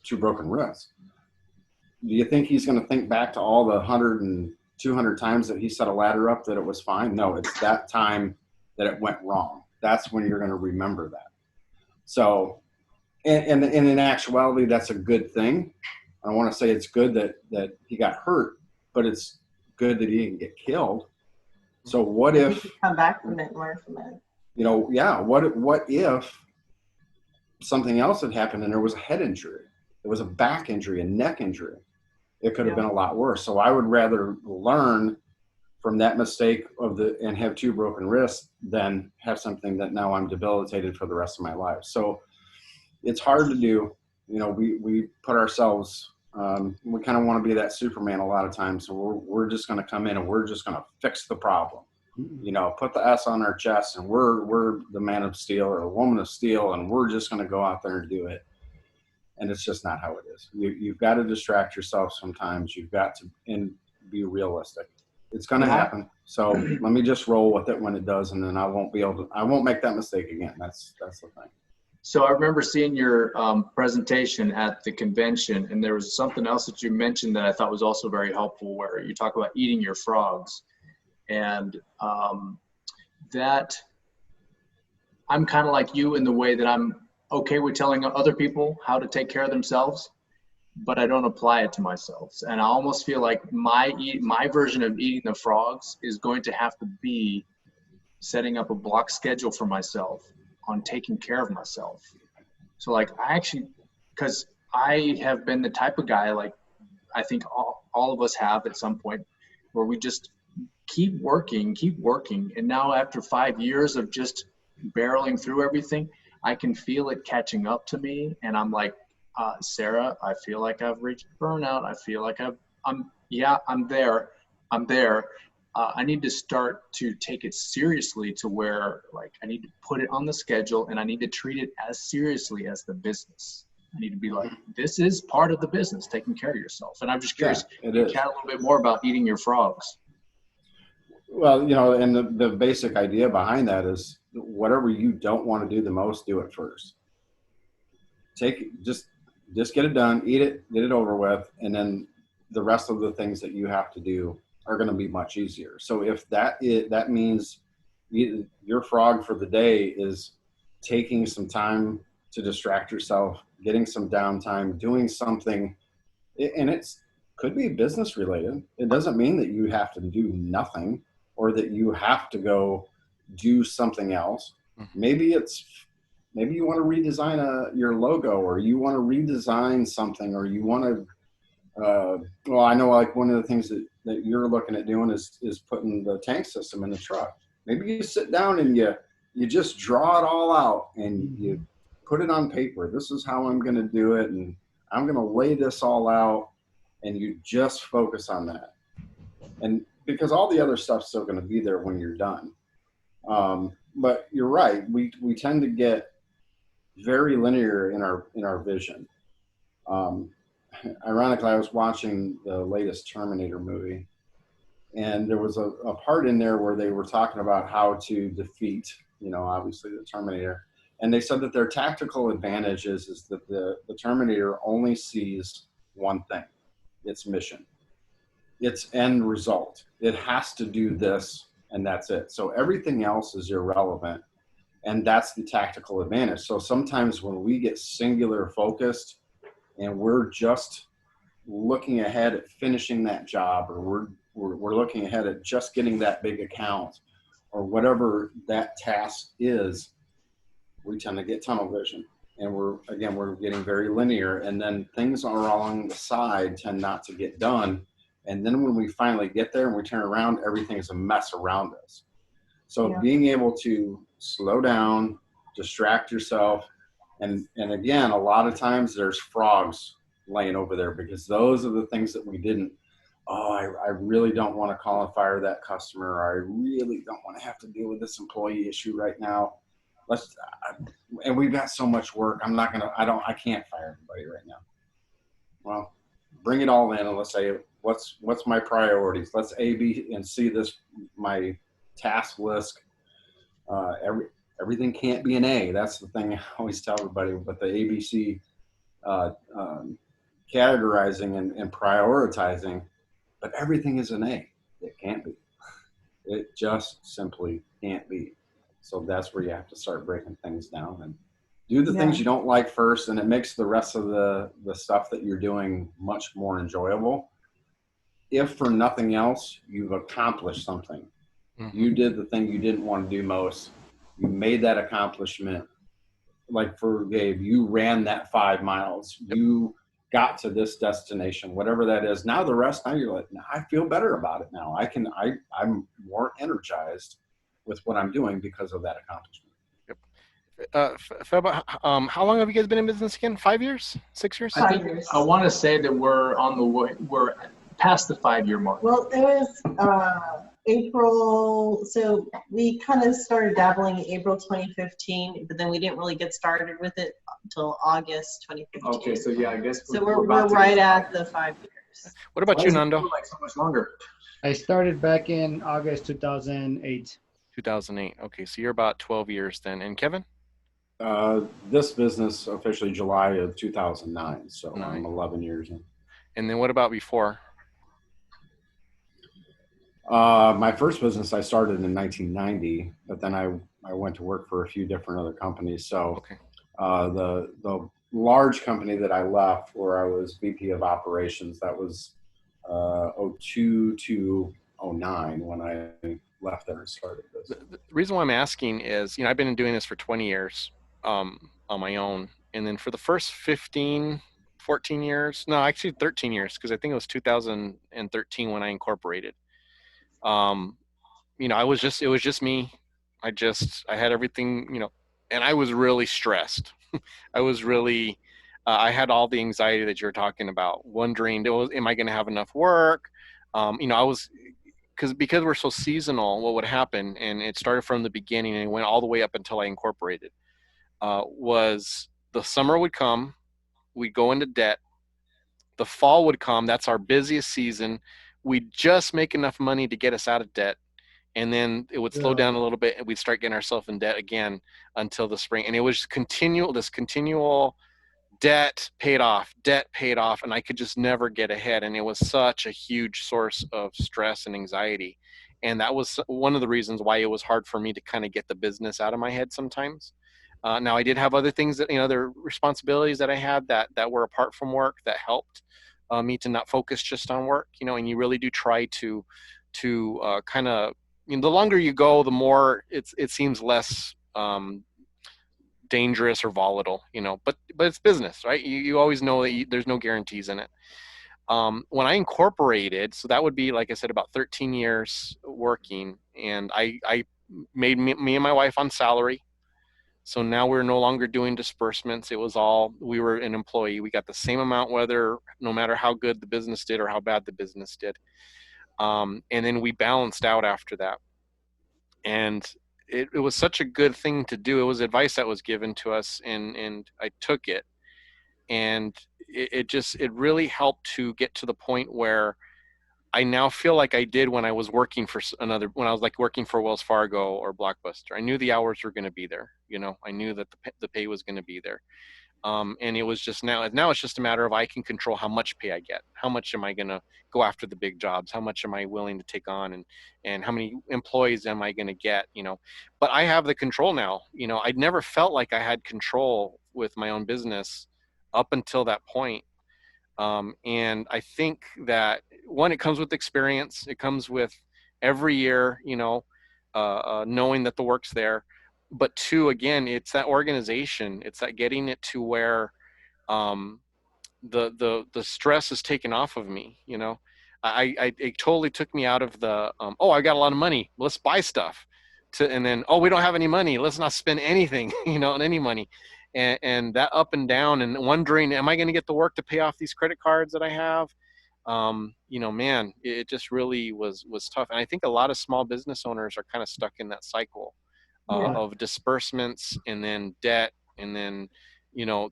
2 broken wrists. Do you think he's going to think back to all the 100 and 200 times that he set a ladder up that it was fine? No, it's that time that it went wrong. That's when you're going to remember that. So, and in actuality, that's a good thing. I want to say it's good that he got hurt, but it's good that he didn't get killed. So what if you come back from it, learn from it? You know, yeah. What if something else had happened and there was a head injury, there was a back injury, a neck injury? It could have been a lot worse. So I would rather learn from that mistake and have 2 broken wrists than have something that now I'm debilitated for the rest of my life. So it's hard to do. You know, we put ourselves, we kind of want to be that Superman a lot of times. So we're just going to come in and we're just going to fix the problem. You know, put the S on our chest and we're the man of steel or the woman of steel, and we're just going to go out there and do it. And it's just not how it is. You've got to distract yourself sometimes. You've got to be realistic. It's going to happen. So let me just roll with it when it does, and then I won't make that mistake again. That's the thing. So I remember seeing your presentation at the convention, and there was something else that you mentioned that I thought was also very helpful, where you talk about eating your frogs. And that I'm kind of like you in the way that I'm okay with telling other people how to take care of themselves, but I don't apply it to myself. And I almost feel like my version of eating the frogs is going to have to be setting up a block schedule for myself on taking care of myself. So like because I have been the type of guy, like I think all of us have at some point, where we just keep working. And now after 5 years of just barreling through everything, I can feel it catching up to me. And I'm like, Sarah, I feel like I've reached burnout. I feel like I'm there. I'm there. I need to start to take it seriously to where like I need to put it on the schedule and I need to treat it as seriously as the business. I need to be like, this is part of the business, taking care of yourself. And I'm just curious, Yeah, it you is. chat a little bit more about eating your frogs. Well, you know, and the basic idea behind that is whatever you don't want to do the most, do it first. Just get it done, eat it, get it over with, and then the rest of the things that you have to do are going to be much easier. So if that means your frog for the day is taking some time to distract yourself, getting some downtime, doing something, and it's could be business related. It doesn't mean that you have to do nothing or that you have to go do something else. Maybe you want to redesign your logo, or you want to redesign something, or you want to well, I know like one of the things that you're looking at doing is putting the tank system in the truck. Maybe you sit down and you just draw it all out and you put it on paper. This is how I'm going to do it, and I'm going to lay this all out, and you just focus on that. And because all the other stuff's still going to be there when you're done. But you're right. We tend to get very linear in our vision. Ironically, I was watching the latest Terminator movie, and there was a part in there where they were talking about how to defeat, obviously the Terminator. And they said that their tactical advantage is that the Terminator only sees one thing, its mission, its end result. It has to do this, and that's it. So everything else is irrelevant, and that's the tactical advantage. So sometimes when we get singular focused and we're just looking ahead at finishing that job, or we're looking ahead at just getting that big account, or whatever that task is, we tend to get tunnel vision. And we're getting very linear, and then things along the side tend not to get done. And then when we finally get there and we turn around, everything is a mess around us. So being able to slow down, distract yourself, and again, a lot of times there's frogs laying over there, because those are the things that we didn't. I really don't want to call and fire that customer, or I really don't want to have to deal with this employee issue right now. And we've got so much work. I can't fire anybody right now. Well, bring it all in, and let's say, what's my priorities? Let's A, B, and C this, my task list. Everything can't be an A. That's the thing I always tell everybody, but the ABC categorizing and prioritizing, but everything is an A. It can't be. It just simply can't be. So that's where you have to start breaking things down and do the things you don't like first, and it makes the rest of the stuff that you're doing much more enjoyable. If for nothing else, you've accomplished something. You did the thing you didn't want to do most. You made that accomplishment. Like for Gabe, you ran that 5 miles. You got to this destination, whatever that is. Now the rest, now you're like, I feel better about it now. I'm more energized with what I'm doing because of that accomplishment. Feb, how long have you guys been in business again? 5 years? 6 years? I think I want to say that we're past the 5-year mark. Well, it was April, so we kind of started dabbling in April 2015, but then we didn't really get started with it until August 2015. Okay, so yeah, I guess so we're right at the 5 years. What about you, Nando? Like so much longer. I started back in August 2008. 2008. Okay, so you're about 12 years then. And Kevin? This business officially July of 2009, so I'm 11 years in. And then what about before? My first business I started in 1990, but then I went to work for a few different other companies. So the large company that I left, where I was VP of operations, that was 02 to 09 when I left there and started this. The reason why I'm asking is, I've been doing this for 20 years on my own. And then for the first 14 years, no, actually 13 years, because I think it was 2013 when I incorporated. It was just me. I had everything, and I was really stressed. I was really I had all the anxiety that you're talking about, wondering, am I going to have enough work? I was, because we're so seasonal, what would happen, and it started from the beginning and it went all the way up until I incorporated, was the summer would come, we'd go into debt. The fall would come, that's our busiest season. We'd just make enough money to get us out of debt. And then it would slow down a little bit and we'd start getting ourselves in debt again until the spring. And it was this continual debt paid off, and I could just never get ahead. And it was such a huge source of stress and anxiety. And that was one of the reasons why it was hard for me to kind of get the business out of my head sometimes. Now I did have other things that, other responsibilities that I had that were apart from work that helped me to not focus just on work, and you really do try to kind of, the longer you go, the more it seems less dangerous or volatile, but it's business, right? You always know that there's no guarantees in it. When I incorporated, so that would be, like I said, about 13 years working, and I made me and my wife on salary. So now we're no longer doing disbursements. It was all, we were an employee. We got the same amount, no matter how good the business did or how bad the business did. And then we balanced out after that. And it was such a good thing to do. It was advice that was given to us, and I took it. And it really helped to get to the point where I now feel like I did when I was working for when I was like working for Wells Fargo or Blockbuster. I knew the hours were going to be there. I knew that the pay was going to be there. And it was just now it's just a matter of I can control how much pay I get. How much am I going to go after the big jobs? How much am I willing to take on? And how many employees am I going to get? But I have the control now. I'd never felt like I had control with my own business up until that point. And I think that, one, it comes with experience. It comes with every year, knowing that the work's there. But two, again, it's that organization. It's that getting it to where the stress is taken off of me. It totally took me out of the I got a lot of money, let's buy stuff, and then we don't have any money, let's not spend anything, any money. And that up and down, and wondering, am I going to get the work to pay off these credit cards that I have? Man, it just really was tough. And I think a lot of small business owners are kind of stuck in that cycle of disbursements and then debt, and then,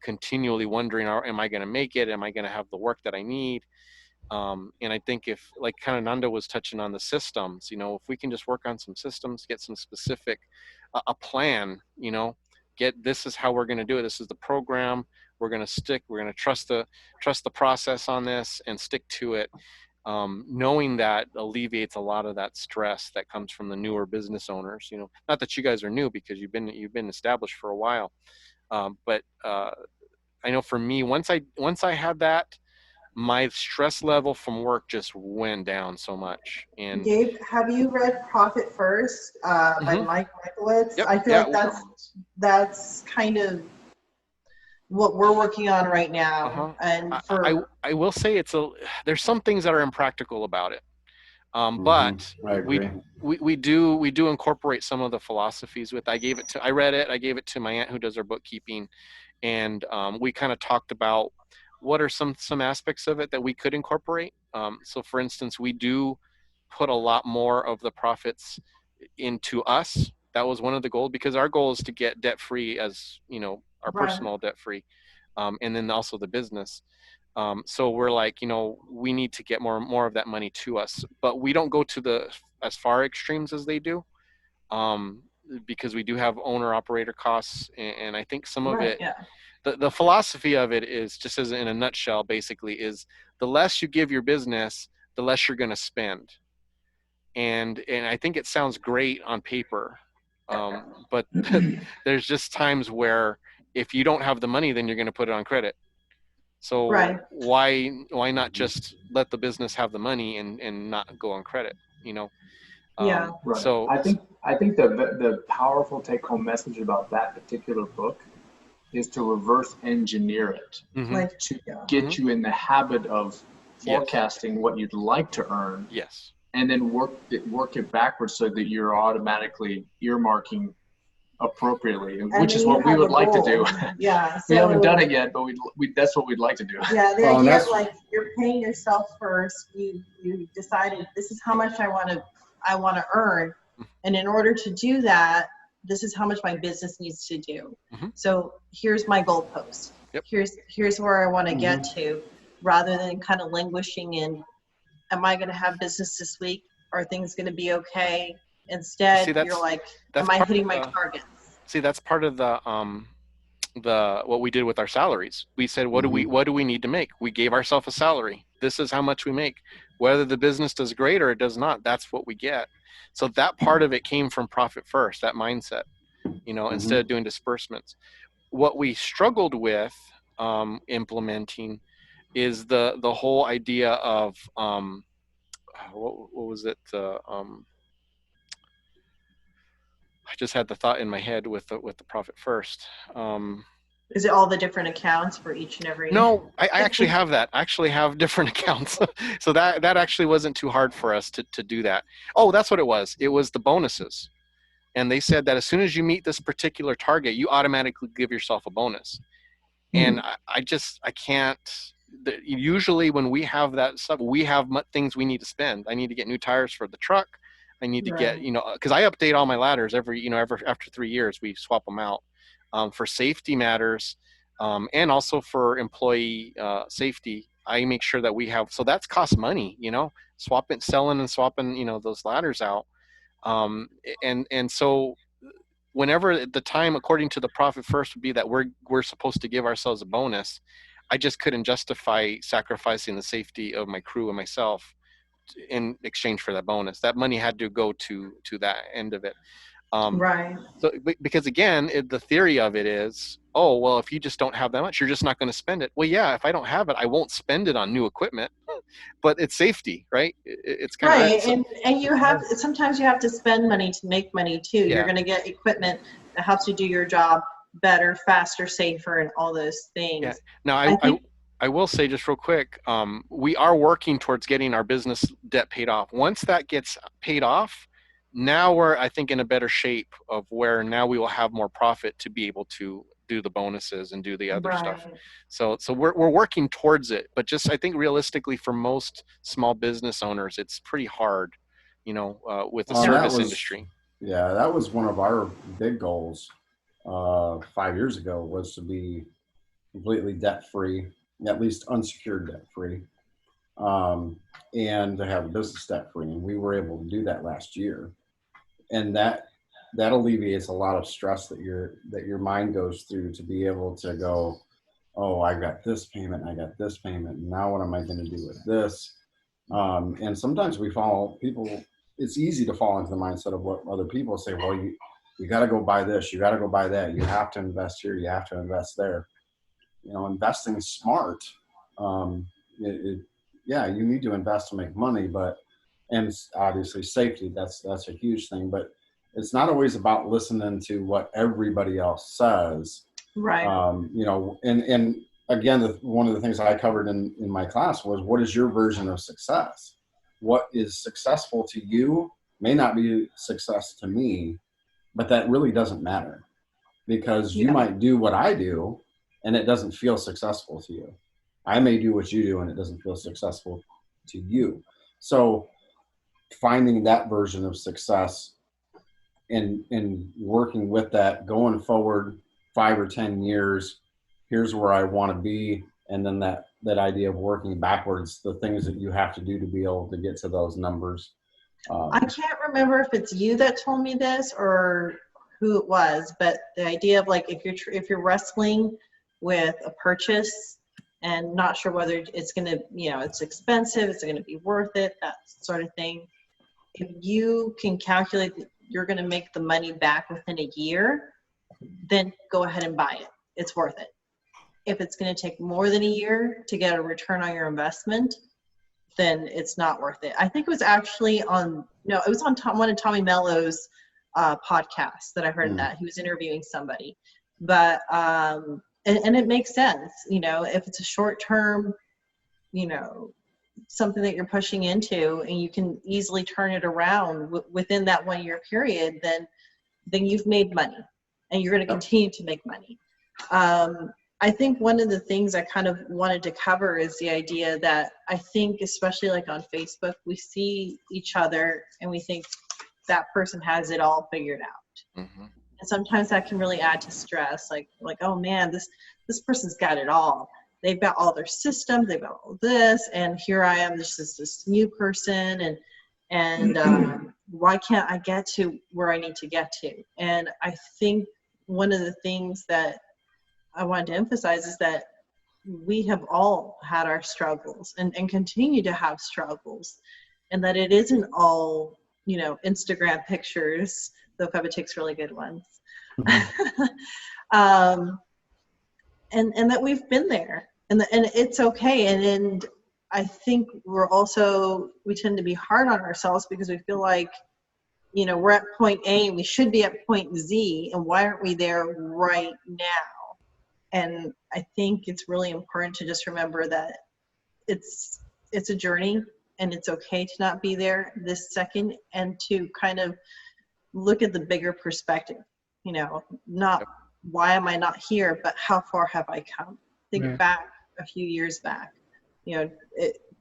continually wondering, am I going to make it? Am I going to have the work that I need? And I think if, like kind of Nanda was touching on the systems, if we can just work on some systems, get some specific, a plan, this is how we're going to do it. This is the program. We're going to trust the process on this and stick to it. Knowing that alleviates a lot of that stress that comes from the newer business owners. Not that you guys are new, because you've been established for a while. But I know for me, once I had that, my stress level from work just went down so much. And Gabe, have you read Profit First by Mike Michaelowicz? Yep, I feel like that's kind of what we're working on right now. And I will say there's some things that are impractical about it. But I agree. we do incorporate some of the philosophies with. I read it. I gave it to my aunt who does our bookkeeping, and we kind of talked about what are some aspects of it that we could incorporate. So for instance, we do put a lot more of the profits into us. That was one of the goals, because our goal is to get debt free, as our personal debt free, and then also the business. So we're like, we need to get more of that money to us, but we don't go to as far extremes as they do, because we do have owner operator costs. And I think some of it, the philosophy of it is, just as in a nutshell, basically, is the less you give your business, the less you're going to spend. And I think it sounds great on paper. But there's just times where if you don't have the money, then you're going to put it on credit. So why not just let the business have the money and not go on credit? Right. So I think the powerful take-home message about that particular book is to reverse engineer it, to get you in the habit of forecasting what you'd like to earn. Yes. And then work it backwards so that you're automatically earmarking appropriately, And which then is you what we have would a like to goal. do. Yeah. We haven't done so- it yet, but that's what we'd like to do. Yeah, the Well, and idea of that's- like you're paying yourself first. You decided this is how much I want to earn, and in order to do that, this is how much my business needs to do. Mhm. So here's my goalpost. Yep. Here's where I want to get Mhm. to, rather than kind of languishing in, am I going to have business this week? Are things going to be okay? Instead, See, you're like, that's am I part hitting of my the- targets? See, that's part of the what we did with our salaries. We said, what do we need to make? We gave ourselves a salary. This is how much we make. Whether the business does great or it does not, that's what we get. So that part of it came from profit first, that mindset, instead of doing disbursements. What we struggled with implementing is the whole idea of what was it? I just had the thought in my head with the profit first. Is it all the different accounts for each and every? No, I actually have that. I actually have different accounts. So that actually wasn't too hard for us to do that. Oh, that's what it was. It was the bonuses. And they said that as soon as you meet this particular target, you automatically give yourself a bonus. And I can't, usually when we have that stuff, we have things we need to spend. I need to get new tires for the truck. I need to get, because I update all my ladders every after 3 years, we swap them out for safety matters and also for employee safety. I make sure that we have, so that's cost money, selling and swapping, those ladders out. And so whenever the time, according to the profit first, would be that we're supposed to give ourselves a bonus, I just couldn't justify sacrificing the safety of my crew and myself in exchange for that bonus. That money had to go to that end of it. Right. So because again, the theory of it is, oh, well, if you just don't have that much, you're just not going to spend it. Well, yeah, if I don't have it, I won't spend it on new equipment, but it's safety, right? It's kind Right. of right. And you have, sometimes you have to spend money to make money too. Yeah. You're going to get equipment that helps you do your job better, faster, safer, and all those things. Yeah. Now, I will say just real quick, we are working towards getting our business debt paid off. Once that gets paid off, now we're, I think, in a better shape of where now we will have more profit to be able to do the bonuses and do the other stuff. So we're working towards it, but just, I think realistically for most small business owners, it's pretty hard, with the service industry. Yeah, that was one of our big goals 5 years ago, was to be completely debt-free, at least unsecured debt-free, and to have business debt-free. And we were able to do that last year. And that alleviates a lot of stress that your mind goes through, to be able to go, oh, I got this payment, and now what am I going to do with this? And sometimes it's easy to fall into the mindset of what other people say. Well, you got to go buy this, you got to go buy that, you have to invest here, you have to invest there. Investing smart. Yeah, you need to invest to make money, and obviously safety, that's a huge thing, but it's not always about listening to what everybody else says. Right. And again, one of the things I covered in my class was, what is your version of success? What is successful to you may not be success to me, but that really doesn't matter, because you might do what I do and it doesn't feel successful to you. I may do what you do and it doesn't feel successful to you. So finding that version of success and working with that going forward 5 or 10 years, here's where I want to be. And then that idea of working backwards, the things that you have to do to be able to get to those numbers. I can't remember if it's you that told me this or who it was, but the idea of like, if you're wrestling with a purchase and not sure whether it's going to, it's expensive, it's going to be worth it, that sort of thing. If you can calculate that you're going to make the money back within a year, then go ahead and buy it. It's worth it. If it's going to take more than a year to get a return on your investment, then it's not worth it. I think it was actually on one of Tommy Mello's podcasts that I heard that he was interviewing somebody, but and it makes sense. If it's a short term, something that you're pushing into and you can easily turn it around within that 1 year period, then you've made money. and you're going to continue to make money. I think one of the things I kind of wanted to cover is the idea that I think, especially like on Facebook, we see each other and we think that person has it all figured out. Mm-hmm. And sometimes that can really add to stress. Like, oh man, this person's got it all. They've got all their systems, they've got all this, and here I am, this new person, and why can't I get to where I need to get to? And I think one of the things that I wanted to emphasize is that we have all had our struggles and continue to have struggles, and that it isn't all, Instagram pictures, though Feba takes really good ones. And that we've been there, and it's okay. And I think we tend to be hard on ourselves because we feel like, we're at point A and we should be at point Z, and why aren't we there right now? And I think it's really important to just remember that it's a journey, and it's okay to not be there this second, and to kind of look at the bigger perspective, not why am I not here, but how far have I come? Think back a few years back,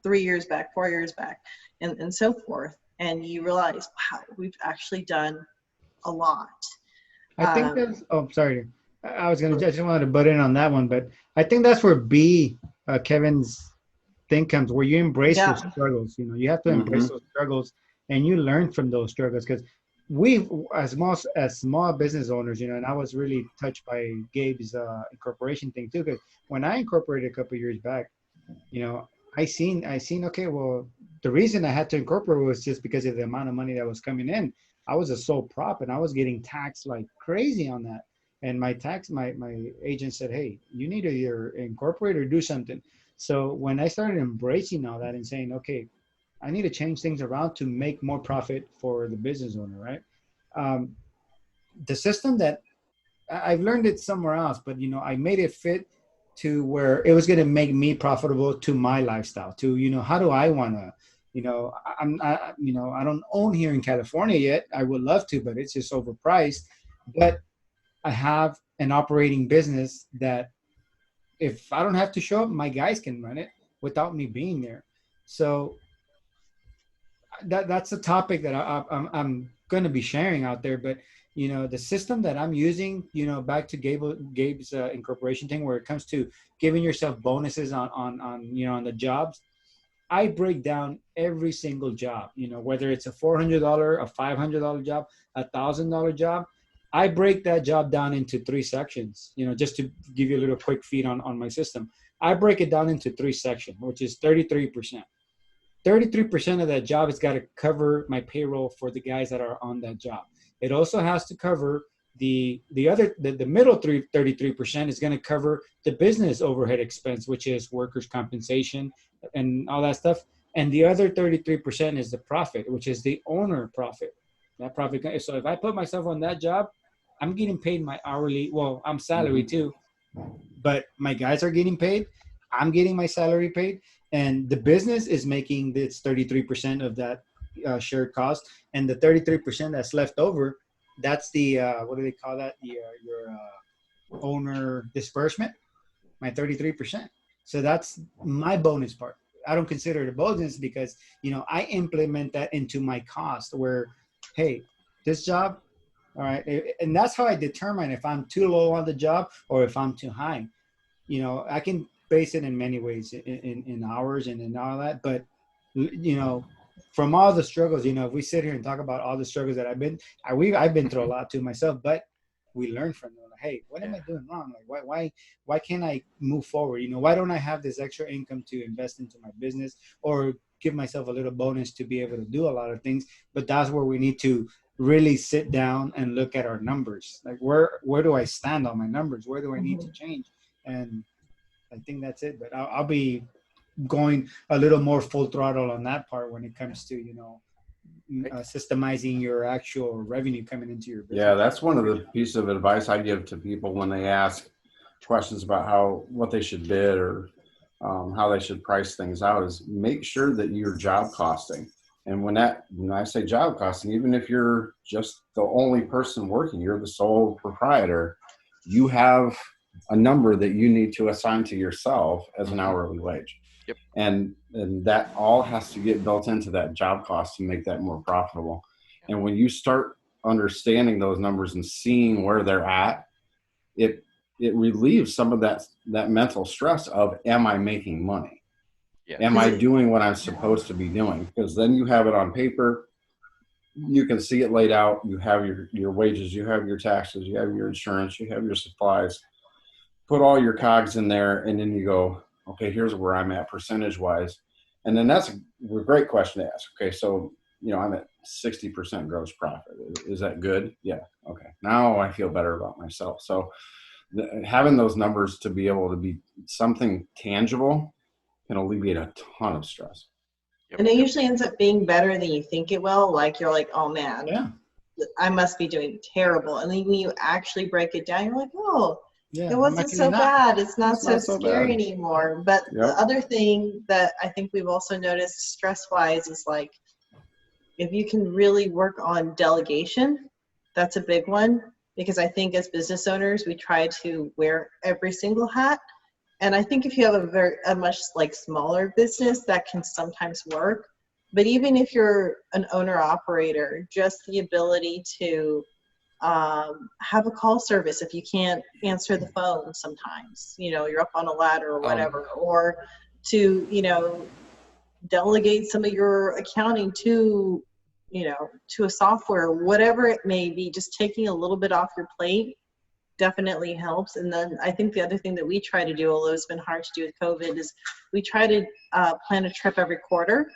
3 years back, 4 years back, and so forth. And you realize, wow, we've actually done a lot. I think that's, sorry. I just wanted to butt in on that one, but I think that's where Kevin's thing comes, where you embrace those struggles. You have to embrace those struggles, and you learn from those struggles, because we, as small business owners, and I was really touched by Gabe's incorporation thing too, because when I incorporated a couple of years back, I seen, okay, well, the reason I had to incorporate was just because of the amount of money that was coming in. I was a sole prop, and I was getting taxed like crazy on that. And my agent said, hey, you need to either incorporate or do something. So when I started embracing all that and saying, okay, I need to change things around to make more profit for the business owner, right? The system that I've learned it somewhere else, but I made it fit to where it was going to make me profitable to my lifestyle. To how do I want to? I don't own here in California yet. I would love to, but it's just overpriced. But I have an operating business that if I don't have to show up, my guys can run it without me being there. So that's a topic that I'm going to be sharing out there. But the system that I'm using, back to Gabe's incorporation thing, where it comes to giving yourself bonuses on the jobs, I break down every single job. Whether it's a $400, a $500 job, $1,000 job, I break that job down into 3 sections. Just to give you a little quick feed on my system, I break it down into 3 sections, which is 33%. 33% of that job has got to cover my payroll for the guys that are on that job. It also has to cover the middle 33% is going to cover the business overhead expense, which is workers' compensation and all that stuff. And the other 33% is the profit, which is the owner profit. That profit. So if I put myself on that job, I'm getting paid my hourly. Well, I'm salary too, but my guys are getting paid. I'm getting my salary paid, and the business is making this 33% of that shared cost, and the 33% that's left over, that's the what do they call that? Your owner disbursement, my 33%. So that's my bonus part. I don't consider it a bonus because I implement that into my cost. Where, hey, this job, all right, and that's how I determine if I'm too low on the job or if I'm too high. I can base it in many ways, in hours and in all that. But from all the struggles, if we sit here and talk about all the struggles that I've been through a lot too myself, but we learn from them. Like, hey, what am I doing wrong? Like, why can't I move forward? Why don't I have this extra income to invest into my business or give myself a little bonus to be able to do a lot of things? But that's where we need to really sit down and look at our numbers. Like, where do I stand on my numbers? Where do I need to change? And I think that's it. But I'll be going a little more full throttle on that part when it comes to systemizing your actual revenue coming into your business. Yeah, that's one of the pieces of advice I give to people when they ask questions about what they should bid or how they should price things out, is make sure that you're job costing. And when I say job costing, even if you're just the only person working, you're the sole proprietor, you have a number that you need to assign to yourself as an hourly wage. Yep. And that all has to get built into that job cost to make that more profitable. And when you start understanding those numbers and seeing where they're at, it relieves some of that mental stress of, am I making money? Yes. Am I doing what I'm supposed to be doing? Because then you have it on paper. You can see it laid out. You have your wages, you have your taxes, you have your insurance, you have your supplies. Put all your cogs in there, and then you go, okay, here's where I'm at percentage wise. And then that's a great question to ask. Okay, so I'm at 60% gross profit. Is that good? Yeah. Okay. Now I feel better about myself. So having those numbers to be able to be something tangible can alleviate a ton of stress. And it usually ends up being better than you think it will. Like, you're like, oh man, Yeah. I must be doing terrible. And then when you actually break it down, you're like, oh, Yeah. it wasn't so bad. It's not so scary anymore. But the other thing that I think we've also noticed stress-wise is, like, if you can really work on delegation, that's a big one. Because I think as business owners, we try to wear every single hat. And I think if you have a much like smaller business, that can sometimes work. But even if you're an owner operator, just the ability to have a call service if you can't answer the phone sometimes, you're up on a ladder or whatever, or to, delegate some of your accounting to a software, whatever it may be, just taking a little bit off your plate definitely helps. And then I think the other thing that we try to do, although it's been hard to do with COVID, is we try to plan a trip every quarter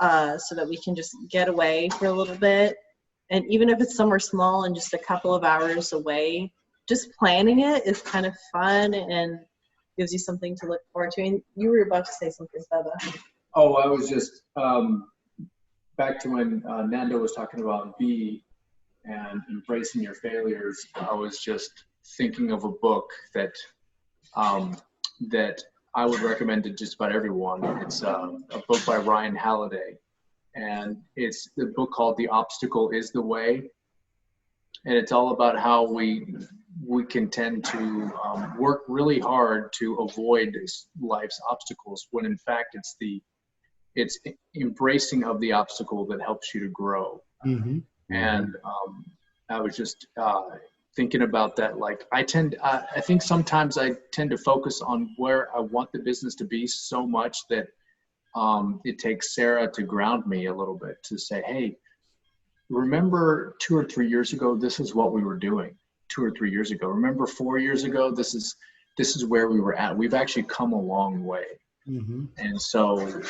so that we can just get away for a little bit. And even if it's somewhere small and just a couple of hours away, just planning it is kind of fun and gives you something to look forward to. And you were about to say something, Bubba. Oh, I was just back to when Nando was talking about B and embracing your failures. I was just thinking of a book that that I would recommend to just about everyone. It's a book by Ryan Halliday, and it's the book called "The Obstacle Is the Way," and it's all about how we can tend to work really hard to avoid life's obstacles, when in fact it's embracing of the obstacle that helps you to grow. Mm-hmm. And I was just thinking about that. Like, I think sometimes I tend to focus on where I want the business to be so much that it takes Sarah to ground me a little bit, to say, hey, remember 2 or 3 years ago, this is what we were doing 2 or 3 years ago. Remember 4 years ago, this is where we were at. We've actually come a long way. Mm-hmm. And so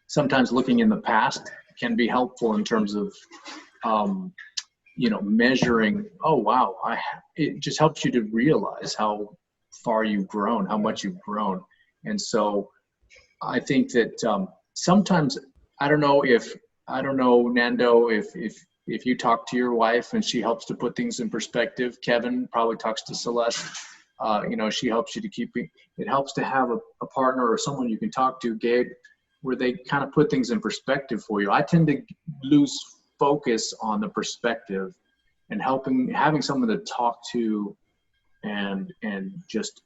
sometimes looking in the past can be helpful in terms of measuring, oh wow, it just helps you to realize how far you've grown, how much you've grown. And so I think that sometimes, I don't know, Nando, if you talk to your wife and she helps to put things in perspective. Kevin probably talks to Celeste. She helps you to keep it helps to have a partner or someone you can talk to, Gabe, where they kind of put things in perspective for you. I tend to lose focus on the perspective, and having someone to talk to and just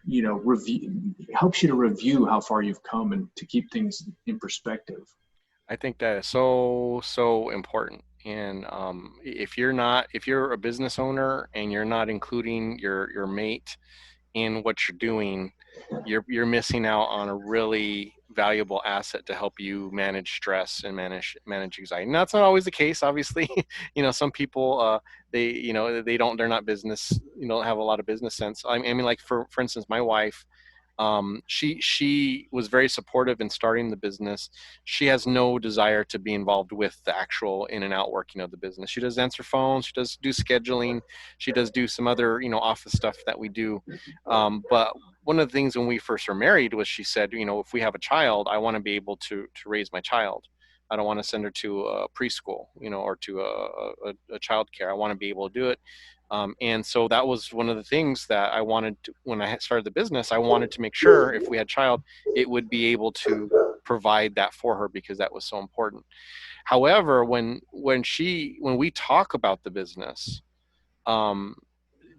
review, helps you to review how far you've come and to keep things in perspective. I think that is so important. And if you're a business owner and you're not including your mate in what you're doing, you're missing out on a really valuable asset to help you manage stress and manage anxiety. And that's not always the case, obviously. Some people they're not business, don't have a lot of business sense. I mean, like for instance, my wife, she was very supportive in starting the business. She has no desire to be involved with the actual in and out working of the business. She does answer phones, she does do scheduling, she does do some other office stuff that we do. But one of the things when we first were married was, she said, if we have a child, I want to be able to raise my child. I don't want to send her to a preschool, or to a child care. I want to be able to do it. And so that was one of the things that I wanted to, when I started the business, I wanted to make sure if we had a child, it would be able to provide that for her because that was so important. However, when we talk about the business,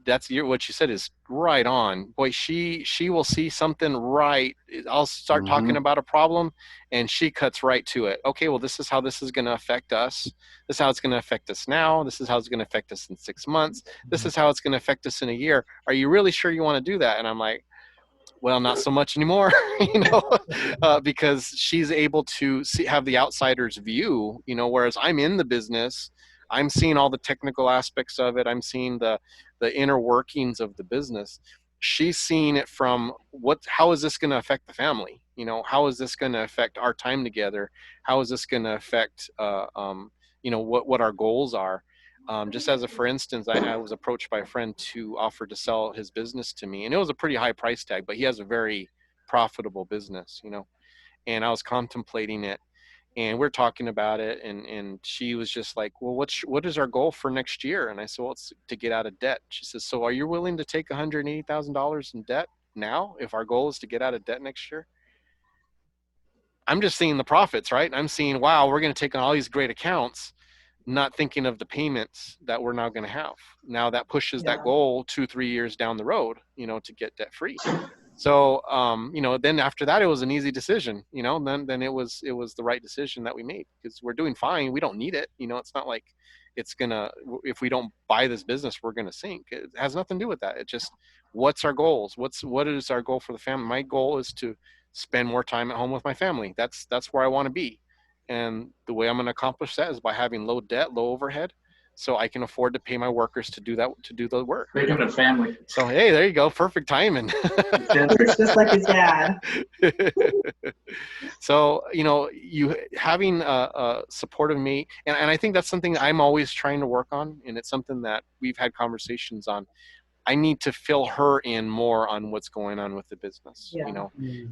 that's what you said is right on. Boy, she will see something right. I'll start talking about a problem and she cuts right to it. Okay, well, this is how this is going to affect us. This is how it's going to affect us now. This is how it's going to affect us in 6 months. This is how it's going to affect us in a year. Are you really sure you want to do that? And I'm like, well, not so much anymore, because she's able to have the outsider's view, whereas I'm in the business, I'm seeing all the technical aspects of it. I'm seeing the inner workings of the business. She's seeing it from how is this going to affect the family? How is this going to affect our time together? How is this going to affect, what our goals are? Just as for instance, I was approached by a friend to offer to sell his business to me, and it was a pretty high price tag, but he has a very profitable business, and I was contemplating it, and we're talking about it, and she was just like, well, what is our goal for next year? And I said, well, it's to get out of debt. She says, so are you willing to take $180,000 in debt now if our goal is to get out of debt next year? I'm just seeing the profits, right? I'm seeing, wow, we're going to take on all these great accounts, not thinking of the payments that we're now going to have. Now that pushes that goal 2-3 years down the road, to get debt free. So, then after that, it was an easy decision, then it was the right decision that we made because we're doing fine. We don't need it. It's not like it's gonna, if we don't buy this business, we're going to sink. It has nothing to do with that. It just, what's our goals? What is our goal for the family? My goal is to spend more time at home with my family. That's where I want to be. And the way I'm going to accomplish that is by having low debt, low overhead, so I can afford to pay my workers to do the work. Speaking of family. So, hey, there you go. Perfect timing. It's just like his dad. So, you having a supportive mate, and I think that's something I'm always trying to work on, and it's something that we've had conversations on. I need to fill her in more on what's going on with the business,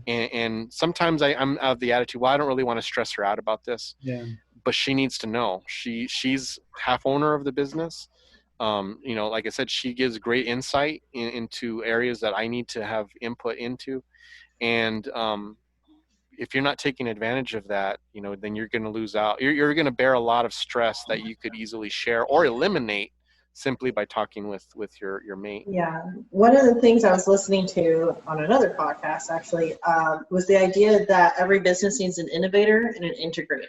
and sometimes I'm of the attitude, well, I don't really want to stress her out about this, but she needs to know she's half owner of the business. Like I said, she gives great insight into areas that I need to have input into. And, if you're not taking advantage of that, then you're going to lose out. You're going to bear a lot of stress that you could easily share or eliminate simply by talking with your mate. Yeah. One of the things I was listening to on another podcast actually was the idea that every business needs an innovator and an integrator.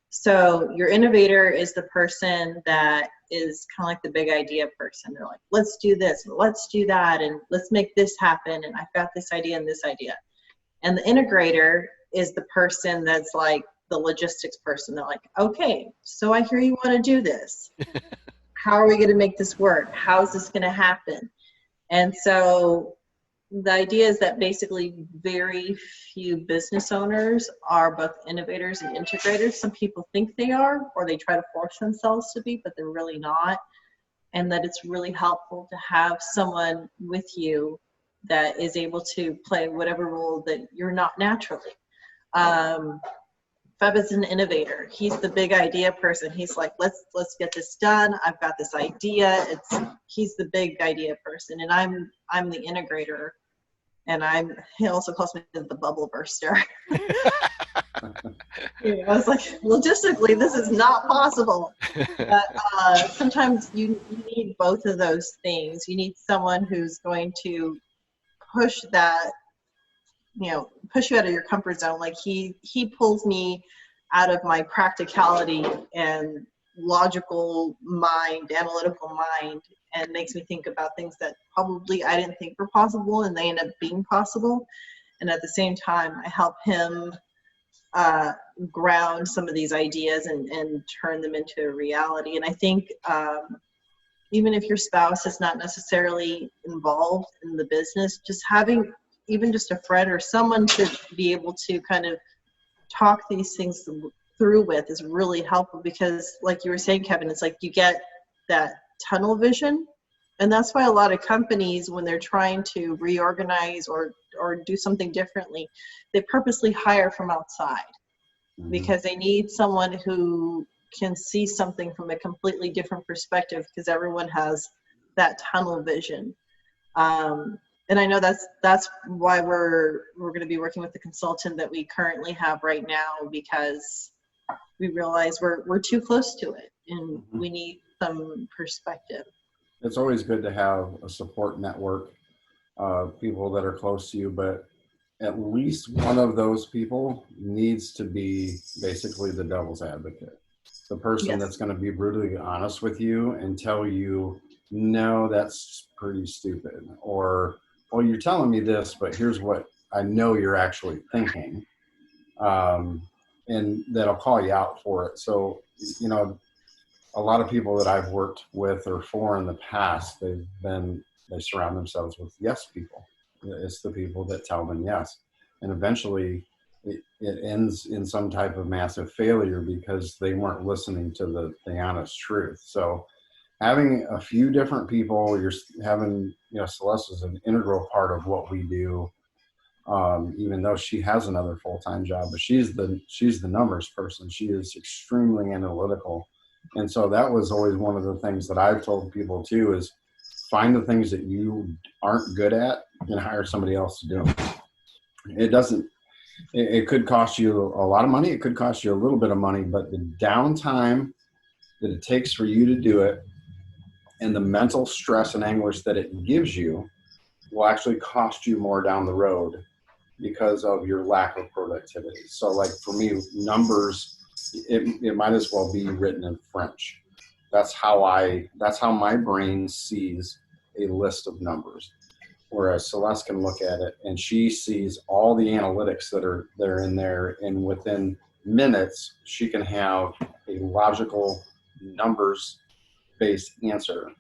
So your innovator is the person that is kind of like the big idea person. They're like, let's do this, and let's do that, and let's make this happen, and I've got this idea and this idea. And the integrator is the person that's like the logistics person. They're like, okay, so I hear you want to do this. How are we going to make this work? How is this going to happen? And so the idea is that basically very few business owners are both innovators and integrators. Some people think they are, or they try to force themselves to be, but they're really not. And that it's really helpful to have someone with you that is able to play whatever role that you're not naturally. Feb is an innovator. He's the big idea person. He's like, let's get this done. I've got this idea. He's the big idea person, and I'm the integrator, and he also calls me the bubble burster. I was like, logistically, this is not possible. But sometimes you need both of those things. You need someone who's going to push that, push you out of your comfort zone. Like he pulls me out of my practicality and logical mind, analytical mind, and makes me think about things that probably I didn't think were possible, and they end up being possible. And at the same time, I help him ground some of these ideas and turn them into a reality. And I think even if your spouse is not necessarily involved in the business, just having even just a friend or someone to be able to kind of talk these things through with is really helpful, because like you were saying, Kevin, it's like you get that tunnel vision. And that's why a lot of companies, when they're trying to reorganize or do something differently, they purposely hire from outside, because they need someone who can see something from a completely different perspective, because everyone has that tunnel vision. And And I know that's why we're going to be working with the consultant that we currently have right now, because we realize we're too close to it and we need some perspective. It's always good to have a support network, people that are close to you, but at least one of those people needs to be basically the devil's advocate. The person that's going to be brutally honest with you and tell you, no, that's pretty stupid. Or, well, you're telling me this, but here's what I know you're actually thinking. And that'll call you out for it. So, you know, a lot of people that I've worked with or for in the past, they surround themselves with yes people. It's the people that tell them yes. And eventually it ends in some type of massive failure because they weren't listening to the honest truth. So having a few different people, you're having, you know, Celeste is an integral part of what we do. Even though she has another full-time job, but she's the numbers person. She is extremely analytical. And so that was always one of the things that I've told people too, is find the things that you aren't good at and hire somebody else to do them. It could cost you a lot of money. It could cost you a little bit of money, but the downtime that it takes for you to do it and the mental stress and anguish that it gives you will actually cost you more down the road because of your lack of productivity. So like for me, numbers, it might as well be written in French. That's how my brain sees a list of numbers. Whereas Celeste can look at it and she sees all the analytics that are in there, and within minutes she can have a logical numbers-based answer.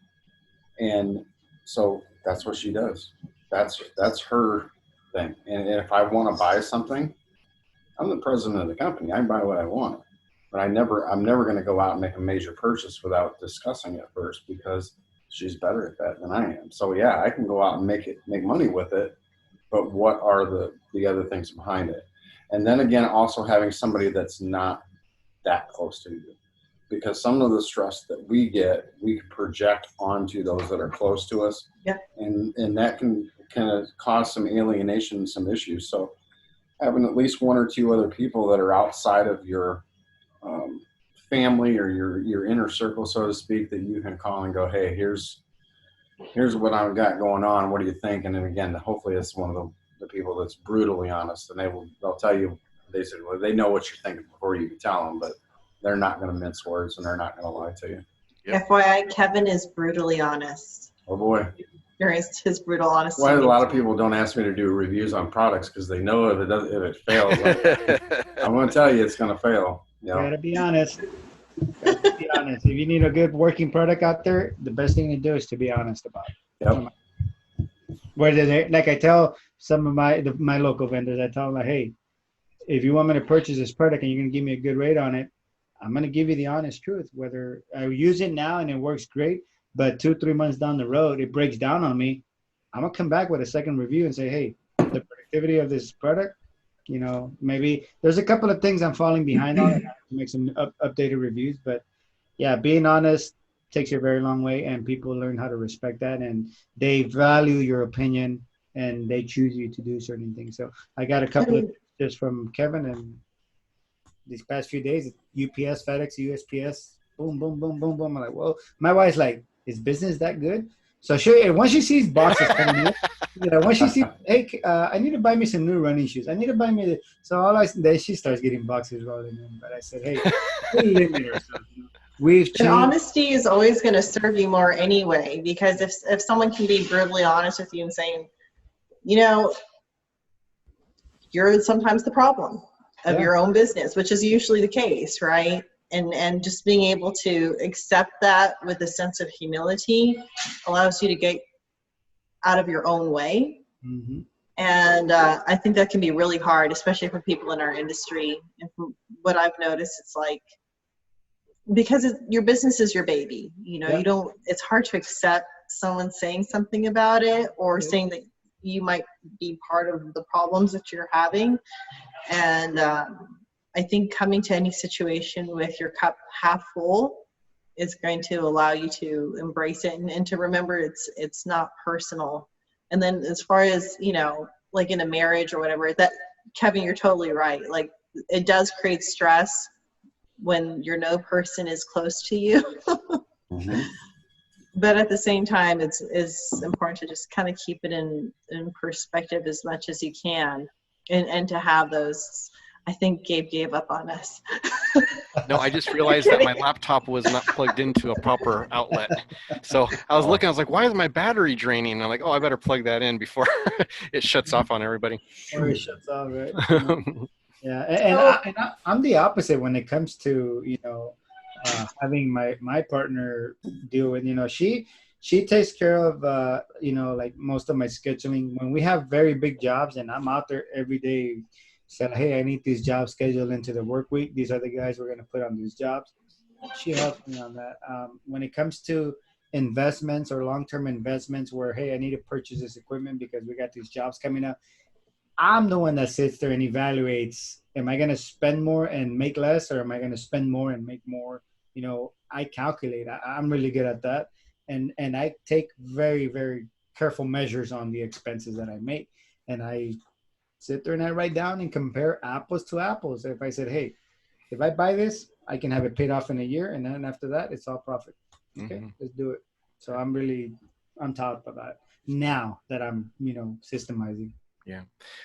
And so that's what she does. That's her thing. And if I want to buy something, I'm the president of the company. I can buy what I want. But I'm never going to go out and make a major purchase without discussing it first, because she's better at that than I am. So yeah, I can go out and make money with it, but what are the other things behind it? And then again, also having somebody that's not that close to you, because some of the stress that we get, we can project onto those that are close to us. Yeah. And that can kind of cause some alienation and some issues. So having at least one or two other people that are outside of your family or your inner circle, so to speak, that you can call and go, hey, here's what I've got going on. What do you think? And then again, hopefully it's one of the people that's brutally honest, and they'll tell you basically, they know what you're thinking before you can tell them, but they're not going to mince words and they're not going to lie to you. Yep. FYI, Kevin is brutally honest. Oh boy. His brutal honesty. Why a lot of people don't ask me to do reviews on products, because they know if it fails, I'm going to tell you it's going to fail. You know? Gotta be honest. Gotta be honest. If you need a good working product out there, the best thing to do is to be honest about it. Yep. Whether they, like I tell some of my local vendors, I tell them, like, hey, if you want me to purchase this product and you're gonna give me a good rate on it, I'm gonna give you the honest truth. Whether I use it now and it works great, but 2-3 months down the road it breaks down on me, I'm gonna come back with a second review and say, hey, the productivity of this product, you know, maybe there's a couple of things I'm falling behind on. I have to make some updated reviews, but yeah, being honest takes you a very long way, and people learn how to respect that, and they value your opinion and they choose you to do certain things. So I got a couple of tips from Kevin, and these past few days, UPS, FedEx, USPS, boom, boom, boom, boom, boom. I'm like, whoa. My wife's like, is business that good? So once she sees boxes coming in, you know, once she sees, hey, I need to buy me some new running shoes. I need to buy me then she starts getting boxes rolling in. But I said, hey, we limit ourselves. We've changed. And honesty is always going to serve you more anyway, because if someone can be brutally honest with you and saying, you know, you're sometimes the problem of your own business, which is usually the case, right? And just being able to accept that with a sense of humility allows you to get out of your own way. Mm-hmm. And I think that can be really hard, especially for people in our industry. And from what I've noticed, it's like, because your business is your baby, you know, it's hard to accept someone saying something about it, or saying that you might be part of the problems that you're having. And I think coming to any situation with your cup half full is going to allow you to embrace it and to remember it's not personal. And then as far as, you know, like in a marriage or whatever, that, Kevin, you're totally right. Like, it does create stress when your no person is close to you. Mhm. But at the same time, it's important to just kind of keep it in perspective as much as you can, and to have those. I think Gabe gave up on us. No, I just realized that my laptop was not plugged into a proper outlet. So I was looking, I was like, why is my battery draining? And I'm like, oh, I better plug that in before it shuts off on everybody. Or it shuts off, right? Yeah, I'm the opposite when it comes to, you know, having my partner deal with, you know, she takes care of, you know, like most of my scheduling. When we have very big jobs and I'm out there every day saying, hey, I need these jobs scheduled into the work week. These are the guys we're going to put on these jobs. She helps me on that. When it comes to investments or long-term investments where, hey, I need to purchase this equipment because we got these jobs coming up, I'm the one that sits there and evaluates, am I going to spend more and make less, or am I going to spend more and make more? You know, I calculate. I'm really good at that. And I take very, very careful measures on the expenses that I make. And I sit there and I write down and compare apples to apples. If I said, hey, if I buy this, I can have it paid off in a year. And then after that, it's all profit. Okay, let's do it. So I'm really on top of that now that I'm, you know, systemizing. Yeah.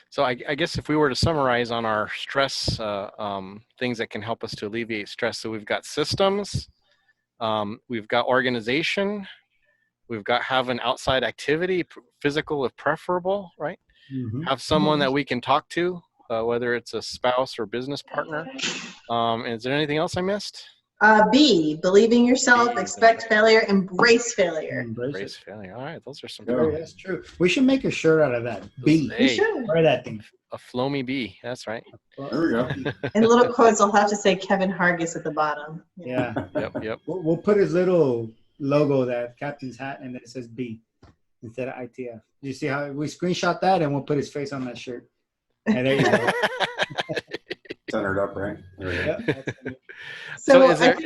So I guess if we were to summarize on our stress, things that can help us to alleviate stress. So we've got systems, we've got organization, we've got having outside activity, physical if preferable, right? Mm-hmm. Have someone that we can talk to, whether it's a spouse or business partner. Is there anything else I missed? B, believe in yourself, expect failure, embrace failure. Embrace failure. All right, those are some. Oh, that's true. We should make a shirt out of that. B. We should. Wear that thing. A Flowmie B. That's right. There we go. And little quotes, I'll have to say Kevin Hargis at the bottom. Yeah. Yep. We'll put his little logo, that captain's hat, and then it says B instead of ITF. You see how we screenshot that, and we'll put his face on that shirt. And there you go. Centered up, right? So is there?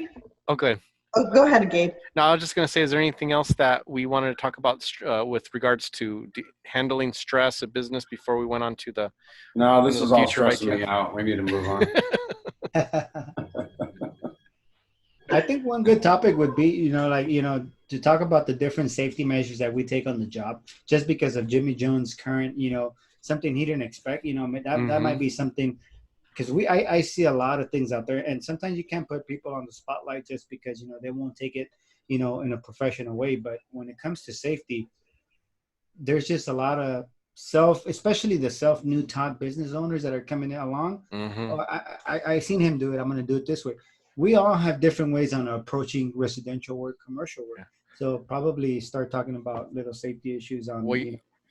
Oh, good. Oh, go ahead, Gabe. No, I was just going to say, is there anything else that we wanted to talk about with regards to handling stress at business before we went on to the? No, this is all future stressing me out. We need to move on. I think one good topic would be, you know, like, you know, to talk about the different safety measures that we take on the job, just because of Jimmy Jones' current, you know, something he didn't expect, you know, that might be something. Because I see a lot of things out there, and sometimes you can't put people on the spotlight just because, you know, they won't take it, you know, in a professional way. But when it comes to safety, there's just a lot of especially the new taught business owners that are coming along. Oh, I seen him do it. I'm going to do it this way. We all have different ways on approaching residential work, commercial work. So probably start talking about little safety issues on. Well,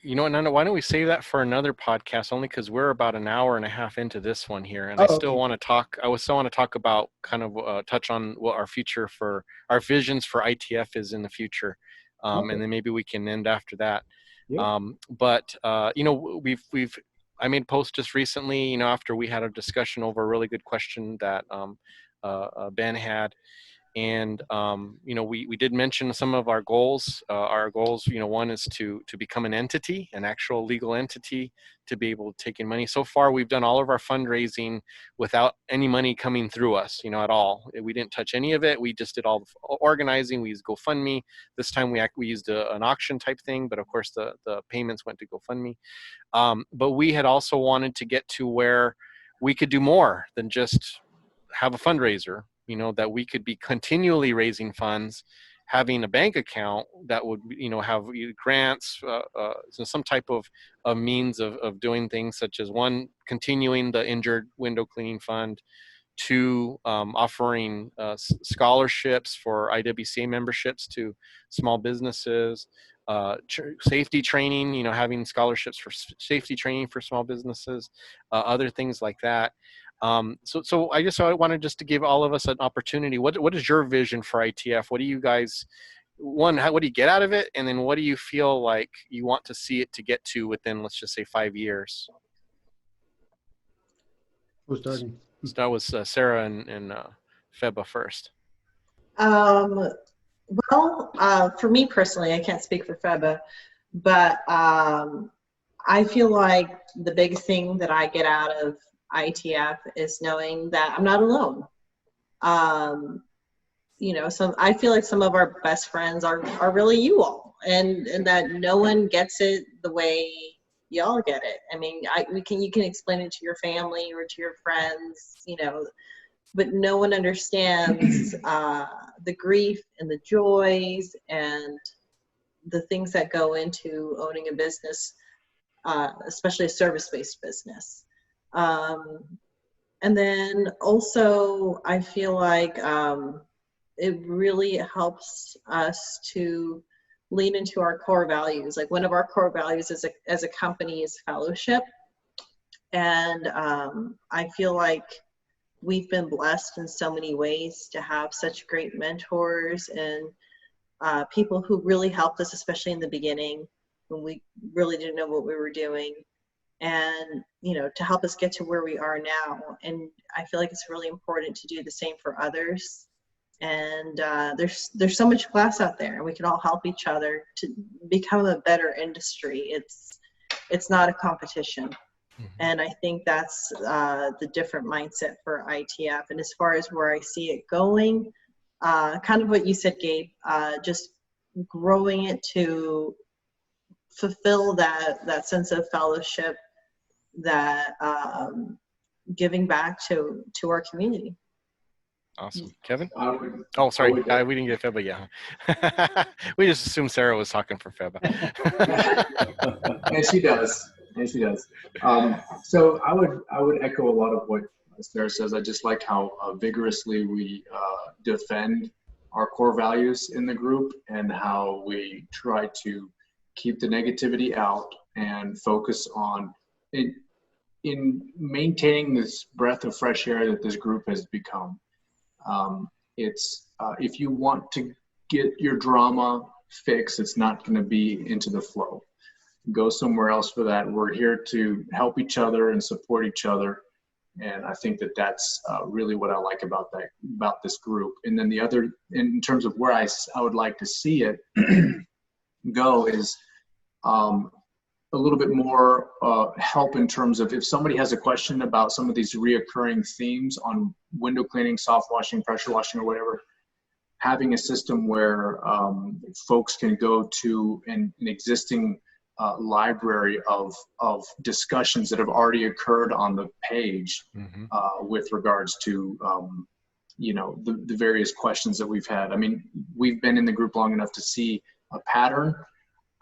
you know what, Nanda, why don't we save that for another podcast, only because we're about an hour and a half into this one here. And I still want to talk about kind of touch on what our future for our visions for ITF is in the future. And then maybe we can end after that. Yeah. But you know, I made a post just recently, you know, after we had a discussion over a really good question that Ben had. And, you know, we did mention some of our goals. Our goals, you know, one is to become an entity, an actual legal entity, to be able to take in money. So far, we've done all of our fundraising without any money coming through us, you know, at all. We didn't touch any of it. We just did all the organizing. We used GoFundMe. This time we used an auction type thing, but of course the payments went to GoFundMe. But we had also wanted to get to where we could do more than just have a fundraiser. You know, that we could be continually raising funds, having a bank account that would, you know, have grants, some type of means of doing things, such as one, continuing the injured window cleaning fund, two, offering scholarships for IWCA memberships to small businesses, safety training, you know, having scholarships for safety training for small businesses, other things like that. So I wanted just to give all of us an opportunity. What is your vision for ITF? What do you guys, what do you get out of it? And then what do you feel like you want to see it to get to within, let's just say, 5 years? Who's starting? Start with Sarah and Feba first. Well, for me personally, I can't speak for Feba, But I feel like the biggest thing that I get out of ITF is knowing that I'm not alone. You know, I feel like some of our best friends are really you all, and that no one gets it the way y'all get it. I mean, you can explain it to your family or to your friends, you know, but no one understands the grief and the joys and the things that go into owning a business, especially a service-based business. And then also, I feel like it really helps us to lean into our core values. Like one of our core values as a company is fellowship. And I feel like we've been blessed in so many ways to have such great mentors and people who really helped us, especially in the beginning when we really didn't know what we were doing, and you know, to help us get to where we are now. And I feel like it's really important to do the same for others. And there's so much glass out there, and we can all help each other to become a better industry. It's not a competition. And I think that's the different mindset for ITF. And as far as where I see it going, kind of what you said, Gabe, just growing it to fulfill that sense of fellowship, that giving back to our community. Awesome. Kevin? Oh, sorry. We didn't get Feba yet. We just assumed Sarah was talking for Feba. And she does. So I would echo a lot of what Sarah says. I just like how vigorously we defend our core values in the group, and how we try to keep the negativity out and focus on in maintaining this breath of fresh air that this group has become. It's if you want to get your drama fixed, it's not going to be into the flow. Go somewhere else for that. We're here to help each other and support each other, and I think that that's really what I like about this group. And then the other, in terms of where I would like to see it go, is a little bit more help in terms of if somebody has a question about some of these reoccurring themes on window cleaning, soft washing, pressure washing, or whatever, having a system where folks can go to an existing library of discussions that have already occurred on the page with regards to you know, the various questions that we've had. I mean, we've been in the group long enough to see a pattern.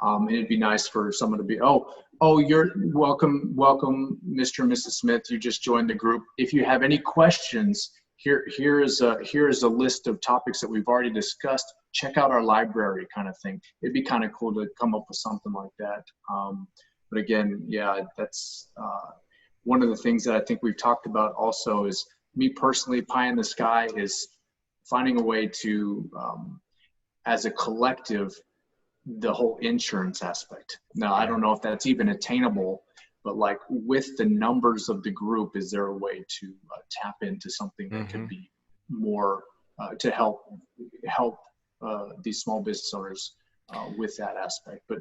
And it'd be nice for someone to be, oh, you're welcome, Mr. and Mrs. Smith. You just joined the group. If you have any questions, here is a list of topics that we've already discussed. Check out our library, kind of thing. It'd be kind of cool to come up with something like that. But again, yeah, that's one of the things that I think we've talked about also is, me personally, pie in the sky is finding a way to, as a collective, the whole insurance aspect. Now, I don't know if that's even attainable, but like with the numbers of the group, is there a way to tap into something that could be more to help these small business owners with that aspect? But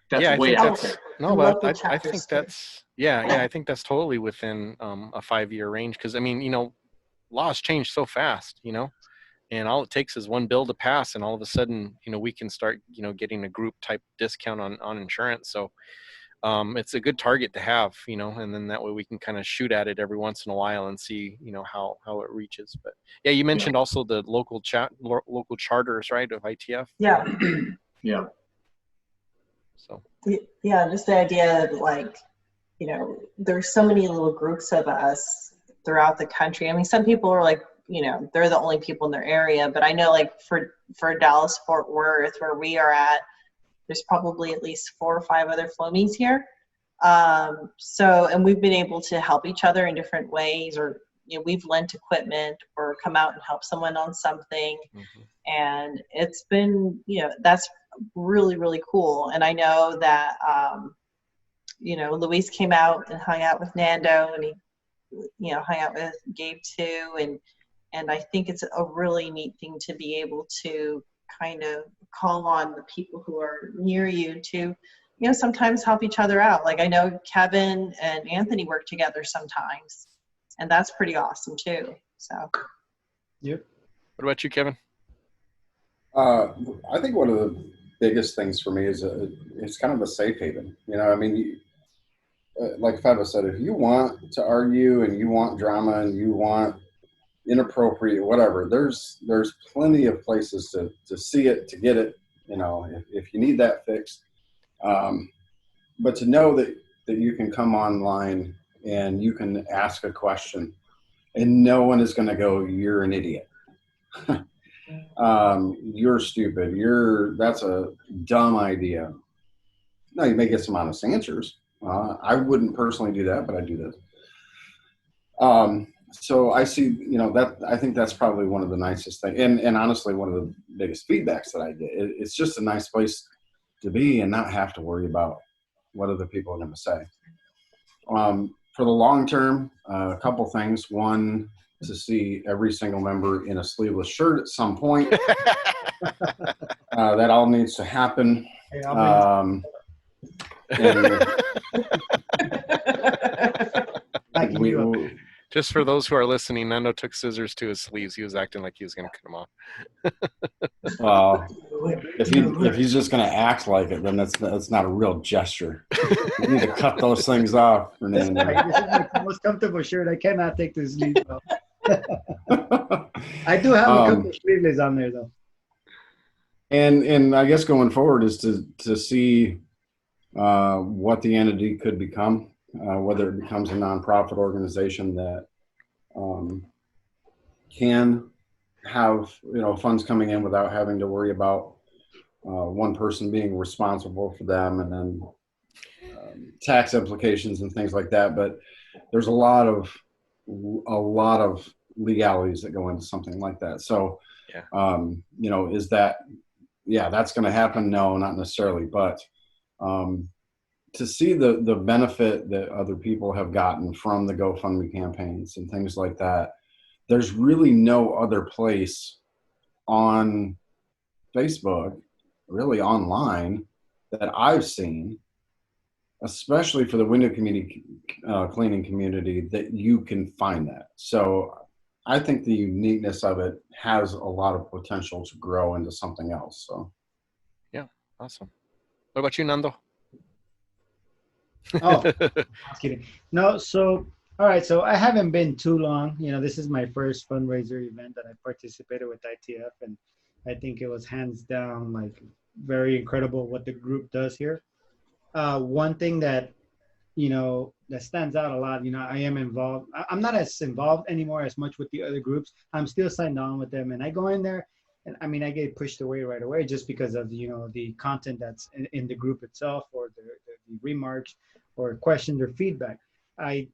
that's way out there. No, but I think that's, I think that's totally within a 5-year range. Because I mean, you know, laws change so fast, you know. And all it takes is one bill to pass, and all of a sudden, you know, we can start, you know, getting a group type discount on insurance. So it's a good target to have, you know, and then that way we can kind of shoot at it every once in a while and see, you know, how it reaches. But yeah, you mentioned also the local charters, right, of ITF. Yeah. Yeah. So. Yeah, just the idea of like, you know, there's so many little groups of us throughout the country. I mean, some people are like, you know, they're the only people in their area, but I know like for Dallas, Fort Worth, where we are at, there's probably at least 4 or 5 other Flowmies here. So, and we've been able to help each other in different ways, or, you know, we've lent equipment or come out and help someone on something. And it's been, you know, that's really, really cool. And I know that, you know, Luis came out and hung out with Nando, and he, you know, hung out with Gabe too. And I think it's a really neat thing to be able to kind of call on the people who are near you to, sometimes help each other out. Like I know Kevin and Anthony work together sometimes, and that's pretty awesome too. So. Yep. What about you, Kevin? I think one of the biggest things for me is it's kind of a safe haven. I mean, like Feva said, if you want to argue and you want drama and you want inappropriate whatever, there's plenty of places to see it, to get it. If you need that fixed. But to know that you can come online and you can ask a question and no one is going to go, "You're an idiot." You're stupid. That's a dumb idea. No, you may get some honest answers. I wouldn't personally do that, but I do this. So I see, that I think that's probably one of the nicest things. And honestly, one of the biggest feedbacks that I get. It's just a nice place to be and not have to worry about what other people are going to say. For the long term, a couple things. One, to see every single member in a sleeveless shirt at some point. That all needs to happen. Hey, Just for those who are listening, Nando took scissors to his sleeves. He was acting like he was going to cut them off. Well, if he's just going to act like it, then that's not a real gesture. You need to cut those things off, Fernando. This is my most comfortable shirt. I cannot take the sleeves off. I do have a couple of sleeveless on there though. And I guess going forward is to see what the entity could become, whether it becomes a nonprofit organization that can have funds coming in without having to worry about one person being responsible for them, and then tax implications and things like that. But there's a lot of legalities that go into something like that. So, is that, that's going to happen? No, not necessarily. But to see the benefit that other people have gotten from the GoFundMe campaigns and things like that, there's really no other place on Facebook, really online, that I've seen, especially for the window community, cleaning community, that you can find that. So I think the uniqueness of it has a lot of potential to grow into something else. So, yeah, awesome. What about you, Nando? Oh, I was kidding. No, so all right. So I haven't been too long. This is my first fundraiser event that I participated with ITF, and I think it was hands down like very incredible what the group does here. One thing that that stands out a lot. I am involved. I'm not as involved anymore as much with the other groups. I'm still signed on with them, and I go in there, and I mean I get pushed away right away just because of the content that's in the group itself, or the remarks, or questions or feedback. I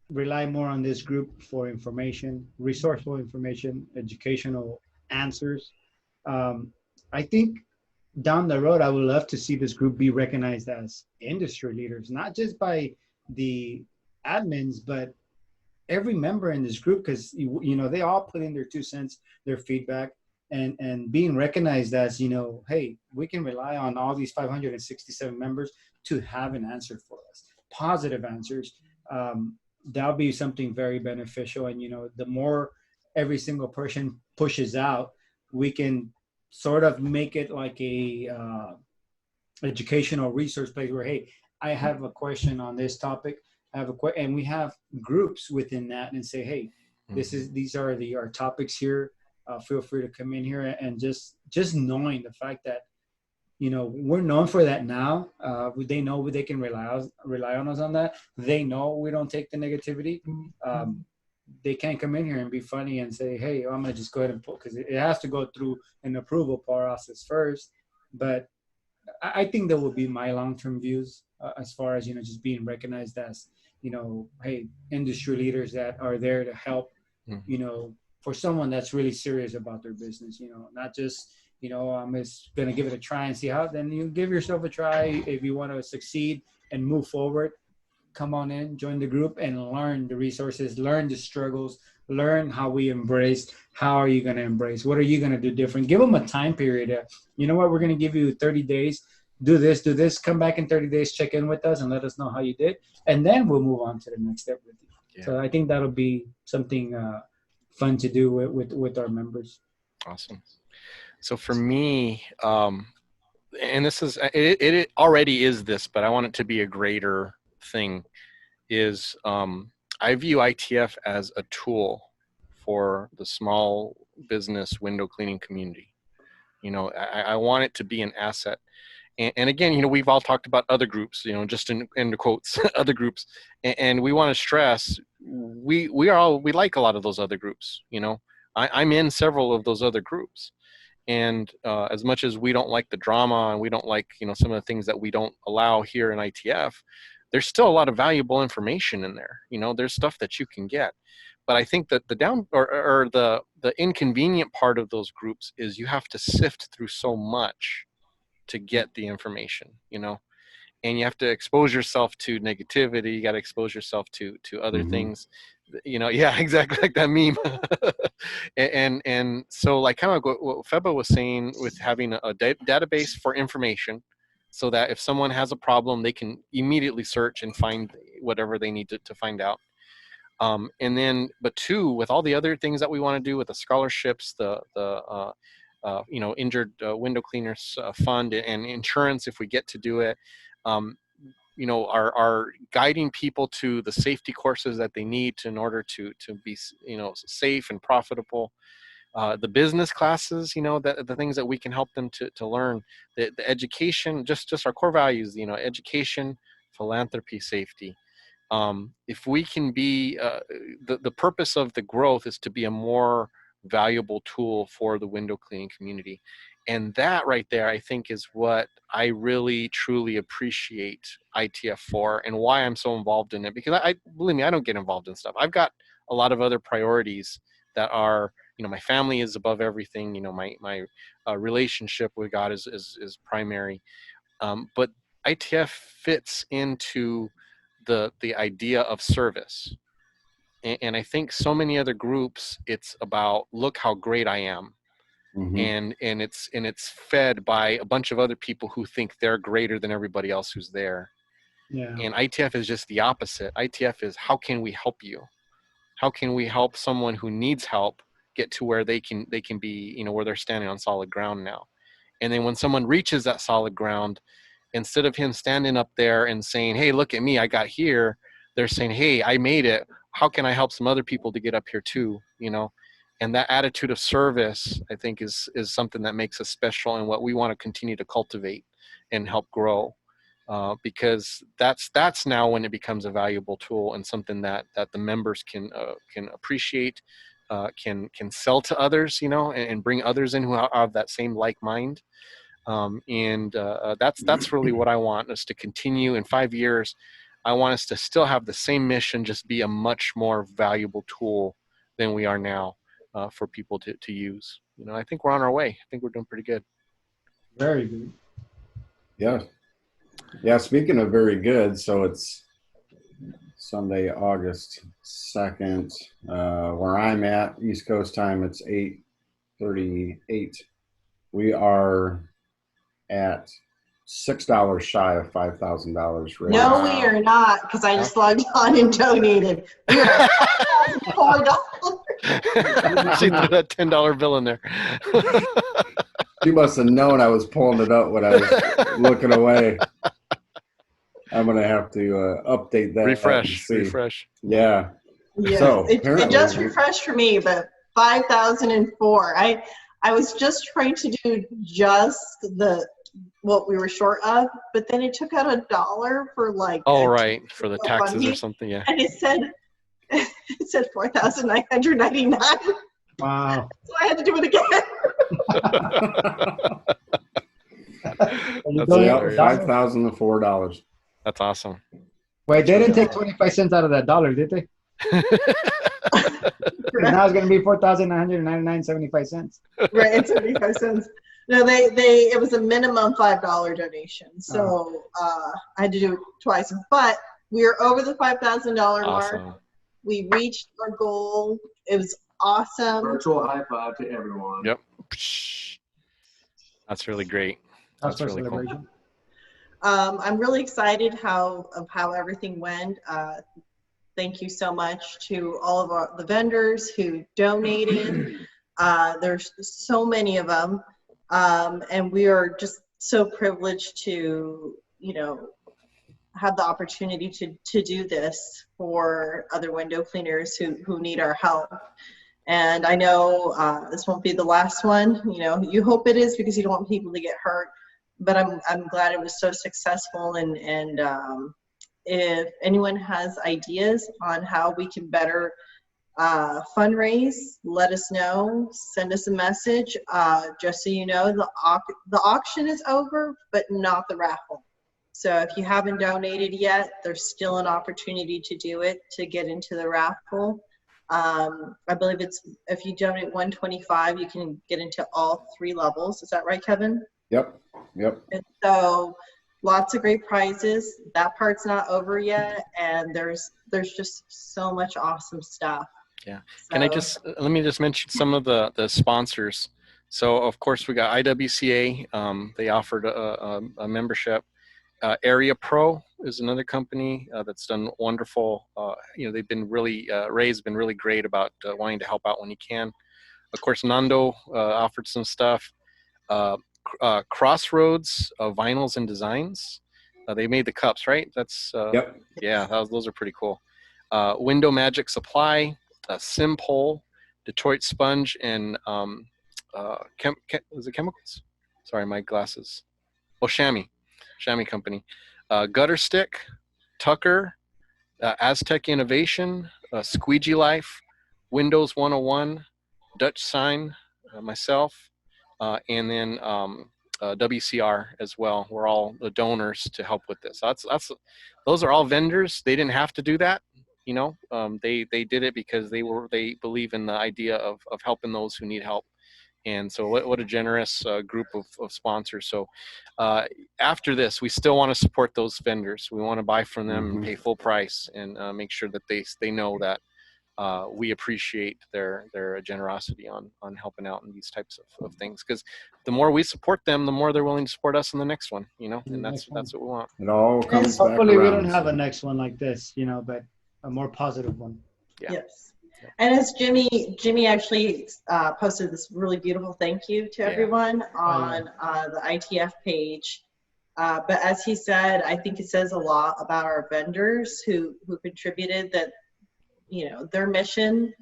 rely more on this group for information, resourceful information, educational answers. I think down the road, I would love to see this group be recognized as industry leaders, not just by the admins, but every member in this group, because they all put in their 2 cents, their feedback, and being recognized as hey, we can rely on all these 567 members to have an answer for us, positive answers. That'll be something very beneficial. And the more every single person pushes out, we can sort of make it like a educational resource place where, hey, I have a question on this topic. And we have groups within that and say, hey, these are our topics here. Feel free to come in here, and just knowing the fact that we're known for that now. They know they can rely on us on that. They know we don't take the negativity. They can't come in here and be funny and say, hey, I'm gonna just go ahead and put, because it has to go through an approval process first. But I think that would be my long-term views as far as just being recognized as hey, industry leaders that are there to help for someone that's really serious about their business, not just I'm just gonna give it a try and see how. Then you give yourself a try. If you want to succeed and move forward, come on in, join the group, and learn the resources, learn the struggles, learn how we embrace. How are you going to embrace? What are you going to do different? Give them a time period. You know what? We're going to give you 30 days. Do this, come back in 30 days, check in with us and let us know how you did. And then we'll move on to the next step with you. Yeah. So I think that'll be something fun to do with our members. Awesome. So for me, and this is, it already is this, but I want it to be a greater thing, is I view ITF as a tool for the small business window cleaning community. You know, I want it to be an asset. And again, you know, we've all talked about other groups, you know, just in the quotes, other groups. And we want to stress, we like a lot of those other groups, you know. I'm in several of those other groups. And as much as we don't like the drama and we don't like, you know, some of the things that we don't allow here in ITF, there's still a lot of valuable information in there. You know, there's stuff that you can get. But I think that the inconvenient part of those groups is you have to sift through so much to get the information, you know, and you have to expose yourself to negativity. You got to expose yourself to other things, you know. Yeah, exactly, like that meme. and so, like, kind of what Feba was saying with having a database for information, so that if someone has a problem, they can immediately search and find whatever they need to find out. And then, but two, with all the other things that we want to do with the scholarships, the you know, injured window cleaners fund and insurance, if we get to do it, you know, are guiding people to the safety courses that they need in order to be, you know, safe and profitable. The business classes, you know, the things that we can help them to learn, the education, just our core values, you know, education, philanthropy, safety. If we can be, the purpose of the growth is to be a more valuable tool for the window cleaning community. And that right there, I think, is what I really, truly appreciate ITF for, and why I'm so involved in it. Because believe me, I don't get involved in stuff. I've got a lot of other priorities that are, you know, my family is above everything. You know, my relationship with God is primary. But ITF fits into the idea of service. And I think so many other groups, it's about, look how great I am. And it's fed by a bunch of other people who think they're greater than everybody else who's there. Yeah. And ITF is just the opposite. ITF is, how can we help you? How can we help someone who needs help get to where they can be, you know, where they're standing on solid ground now. And then when someone reaches that solid ground, instead of him standing up there and saying, hey, look at me, I got here, they're saying, hey, I made it. How can I help some other people to get up here too? You know, and that attitude of service, I think, is something that makes us special, and what we want to continue to cultivate and help grow, because that's now when it becomes a valuable tool and something that the members can appreciate, can sell to others, you know, and bring others in who have that same like mind. That's really what I want us to continue in 5 years. I want us to still have the same mission, just be a much more valuable tool than we are now, for people to use. You know, I think we're on our way. I think we're doing pretty good. Very good. Yeah. Speaking of very good, so it's Sunday, August 2nd, where I'm at, East Coast time, it's 8:38. We are at $6 shy of $5,000 raised. No, we are not, because I just logged on and donated. We are at $4. She threw that $10 bill in there. You must have known I was pulling it up when I was looking away. I'm going to have to update that. Refresh. Yeah. Yes, So, it just refreshed for me, but 5,004. I was just trying to do just what we were short of, but then it took out $1 for like. Oh, right, for the taxes or something, yeah. And it said 4,999. Wow. So I had to do it again. That's $5,004. That's awesome. Wait, they didn't take 25 cents out of that dollar, did they? Now it's going to be 4,999.75 cents. Right, it's 75 cents. No, it was a minimum $5 donation, so I had to do it twice. But we are over the $5,000 mark. We reached our goal. It was awesome. Virtual high five to everyone. Yep. That's really great. That's really cool. I'm really excited how everything went. Thank you so much to all of the vendors who donated. There's so many of them, and we are just so privileged to, have the opportunity to do this for other window cleaners who need our help. And I know this won't be the last one. You hope it is, because you don't want people to get hurt. But I'm glad it was so successful. And if anyone has ideas on how we can better fundraise, let us know. Send us a message. Just so you know, the auction is over, but not the raffle. So if you haven't donated yet, there's still an opportunity to do it, to get into the raffle. I believe if you donate $125, you can get into all 3 levels. Is that right, Kevin? Yep. And so lots of great prizes. That part's not over yet, and there's just so much awesome stuff. Yeah. Can let me just mention some of the sponsors. So of course we got IWCA. They offered a membership. Area Pro is another company that's done wonderful. They've been really, Ray's been really great about wanting to help out when he can. Of course, Nando offered some stuff. Crossroads Vinyls and Designs. They made the cups, right? That's Yep. Yeah, those are pretty cool. Window Magic Supply, Simpole, Detroit Sponge, and was it chemicals? Sorry, my glasses. Oh, Chamois Company. Gutter Stick, Tucker, Aztec Innovation, Squeegee Life, Windows 101, Dutch Sign, myself, and then WCR as well. We're all the donors to help with this. Those are all vendors. They didn't have to do that. They did it because they believe in the idea of helping those who need help. And so what a generous group of sponsors. So after this, we still want to support those vendors. We want to buy from them and pay full price, and make sure that they know that we appreciate their generosity on helping out in these types of things. Because the more we support them, the more they're willing to support us in the next one, and that's what we want. It all comes back Hopefully around. we don't have a next one like this, but a more positive one. Yeah. Yes. And as Jimmy actually posted this really beautiful thank you to everyone on the ITF page. But as he said, I think it says a lot about our vendors who contributed, that their mission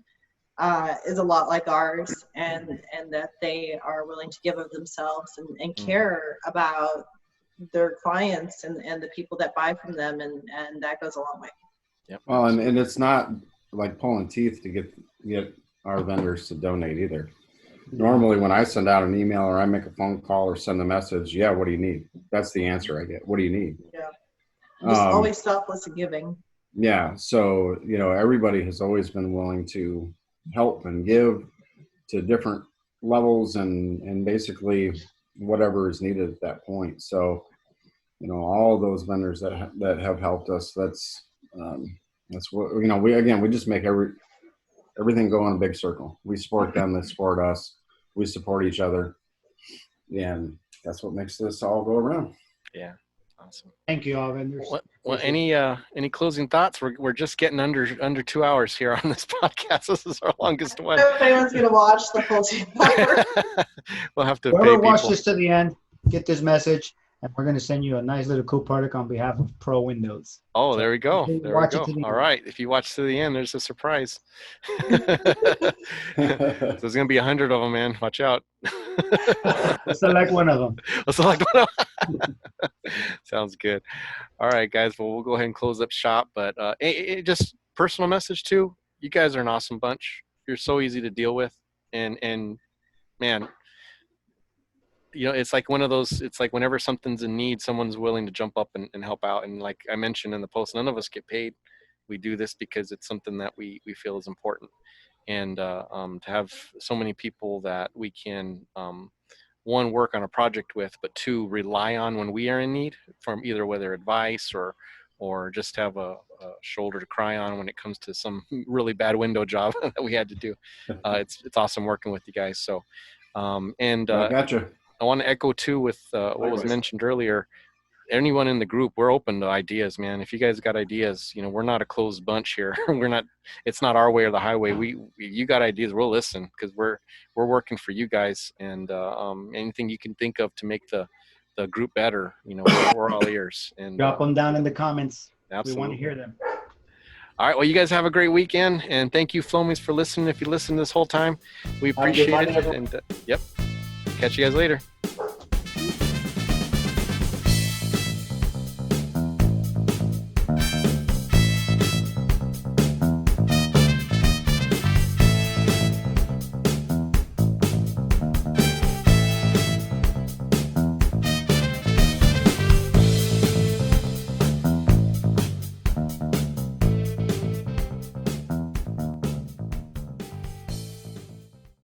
is a lot like ours, and that they are willing to give of themselves and care about their clients and the people that buy from them, and that goes a long way. Yep. Well, and it's not like pulling teeth to get our vendors to donate either. Normally when I send out an email or I make a phone call or send a message, what do you need? That's the answer I get. What do you need? Yeah. Just always selfless and giving. Yeah. So, everybody has always been willing to help and give to different levels and basically whatever is needed at that point. So, all those vendors that have helped us, that's what, we just make everything go in a big circle. We support them, they support us, we support each other. And that's what makes this all go around. Yeah. Awesome. Thank you, all vendors. Well, any closing thoughts? We're just getting under 2 hours here on this podcast. This is our longest one. If anyone's gonna watch the whole 2 hours. We'll have to Whoever pay watch people. this to the end, get this message, and we're going to send you a nice little cool product on behalf of Pro Windows. Oh, there we go. There we Watch it go. to the All end. right. If you watch to the end, there's a surprise. So there's going to be 100 of them, man. Watch out. Select one of them. I'll select one of them. Sounds good. All right, guys. Well, we'll go ahead and close up shop. But just personal message too. You guys are an awesome bunch. You're so easy to deal with. And man, it's like one of those, it's like whenever something's in need, someone's willing to jump up and help out. And like I mentioned in the post, none of us get paid. We do this because it's something that we feel is important. And to have so many people that we can, one, work on a project with, but two, rely on when we are in need, from either whether advice or or just have a shoulder to cry on when it comes to some really bad window job that we had to do. It's awesome working with you guys. So, and I gotcha. I want to echo too with what was Likewise. mentioned earlier. Anyone in the group, we're open to ideas, man. If you guys got ideas, we're not a closed bunch here. It's not our way or the highway. You got ideas, we'll listen, because we're working for you guys, and anything you can think of to make the group better, we're all ears. And Drop them down in the comments. Absolutely. We want to hear them. All right. Well, you guys have a great weekend, and thank you, Flowmies, for listening. If you listened this whole time, we appreciate it. And yep. Catch you guys later.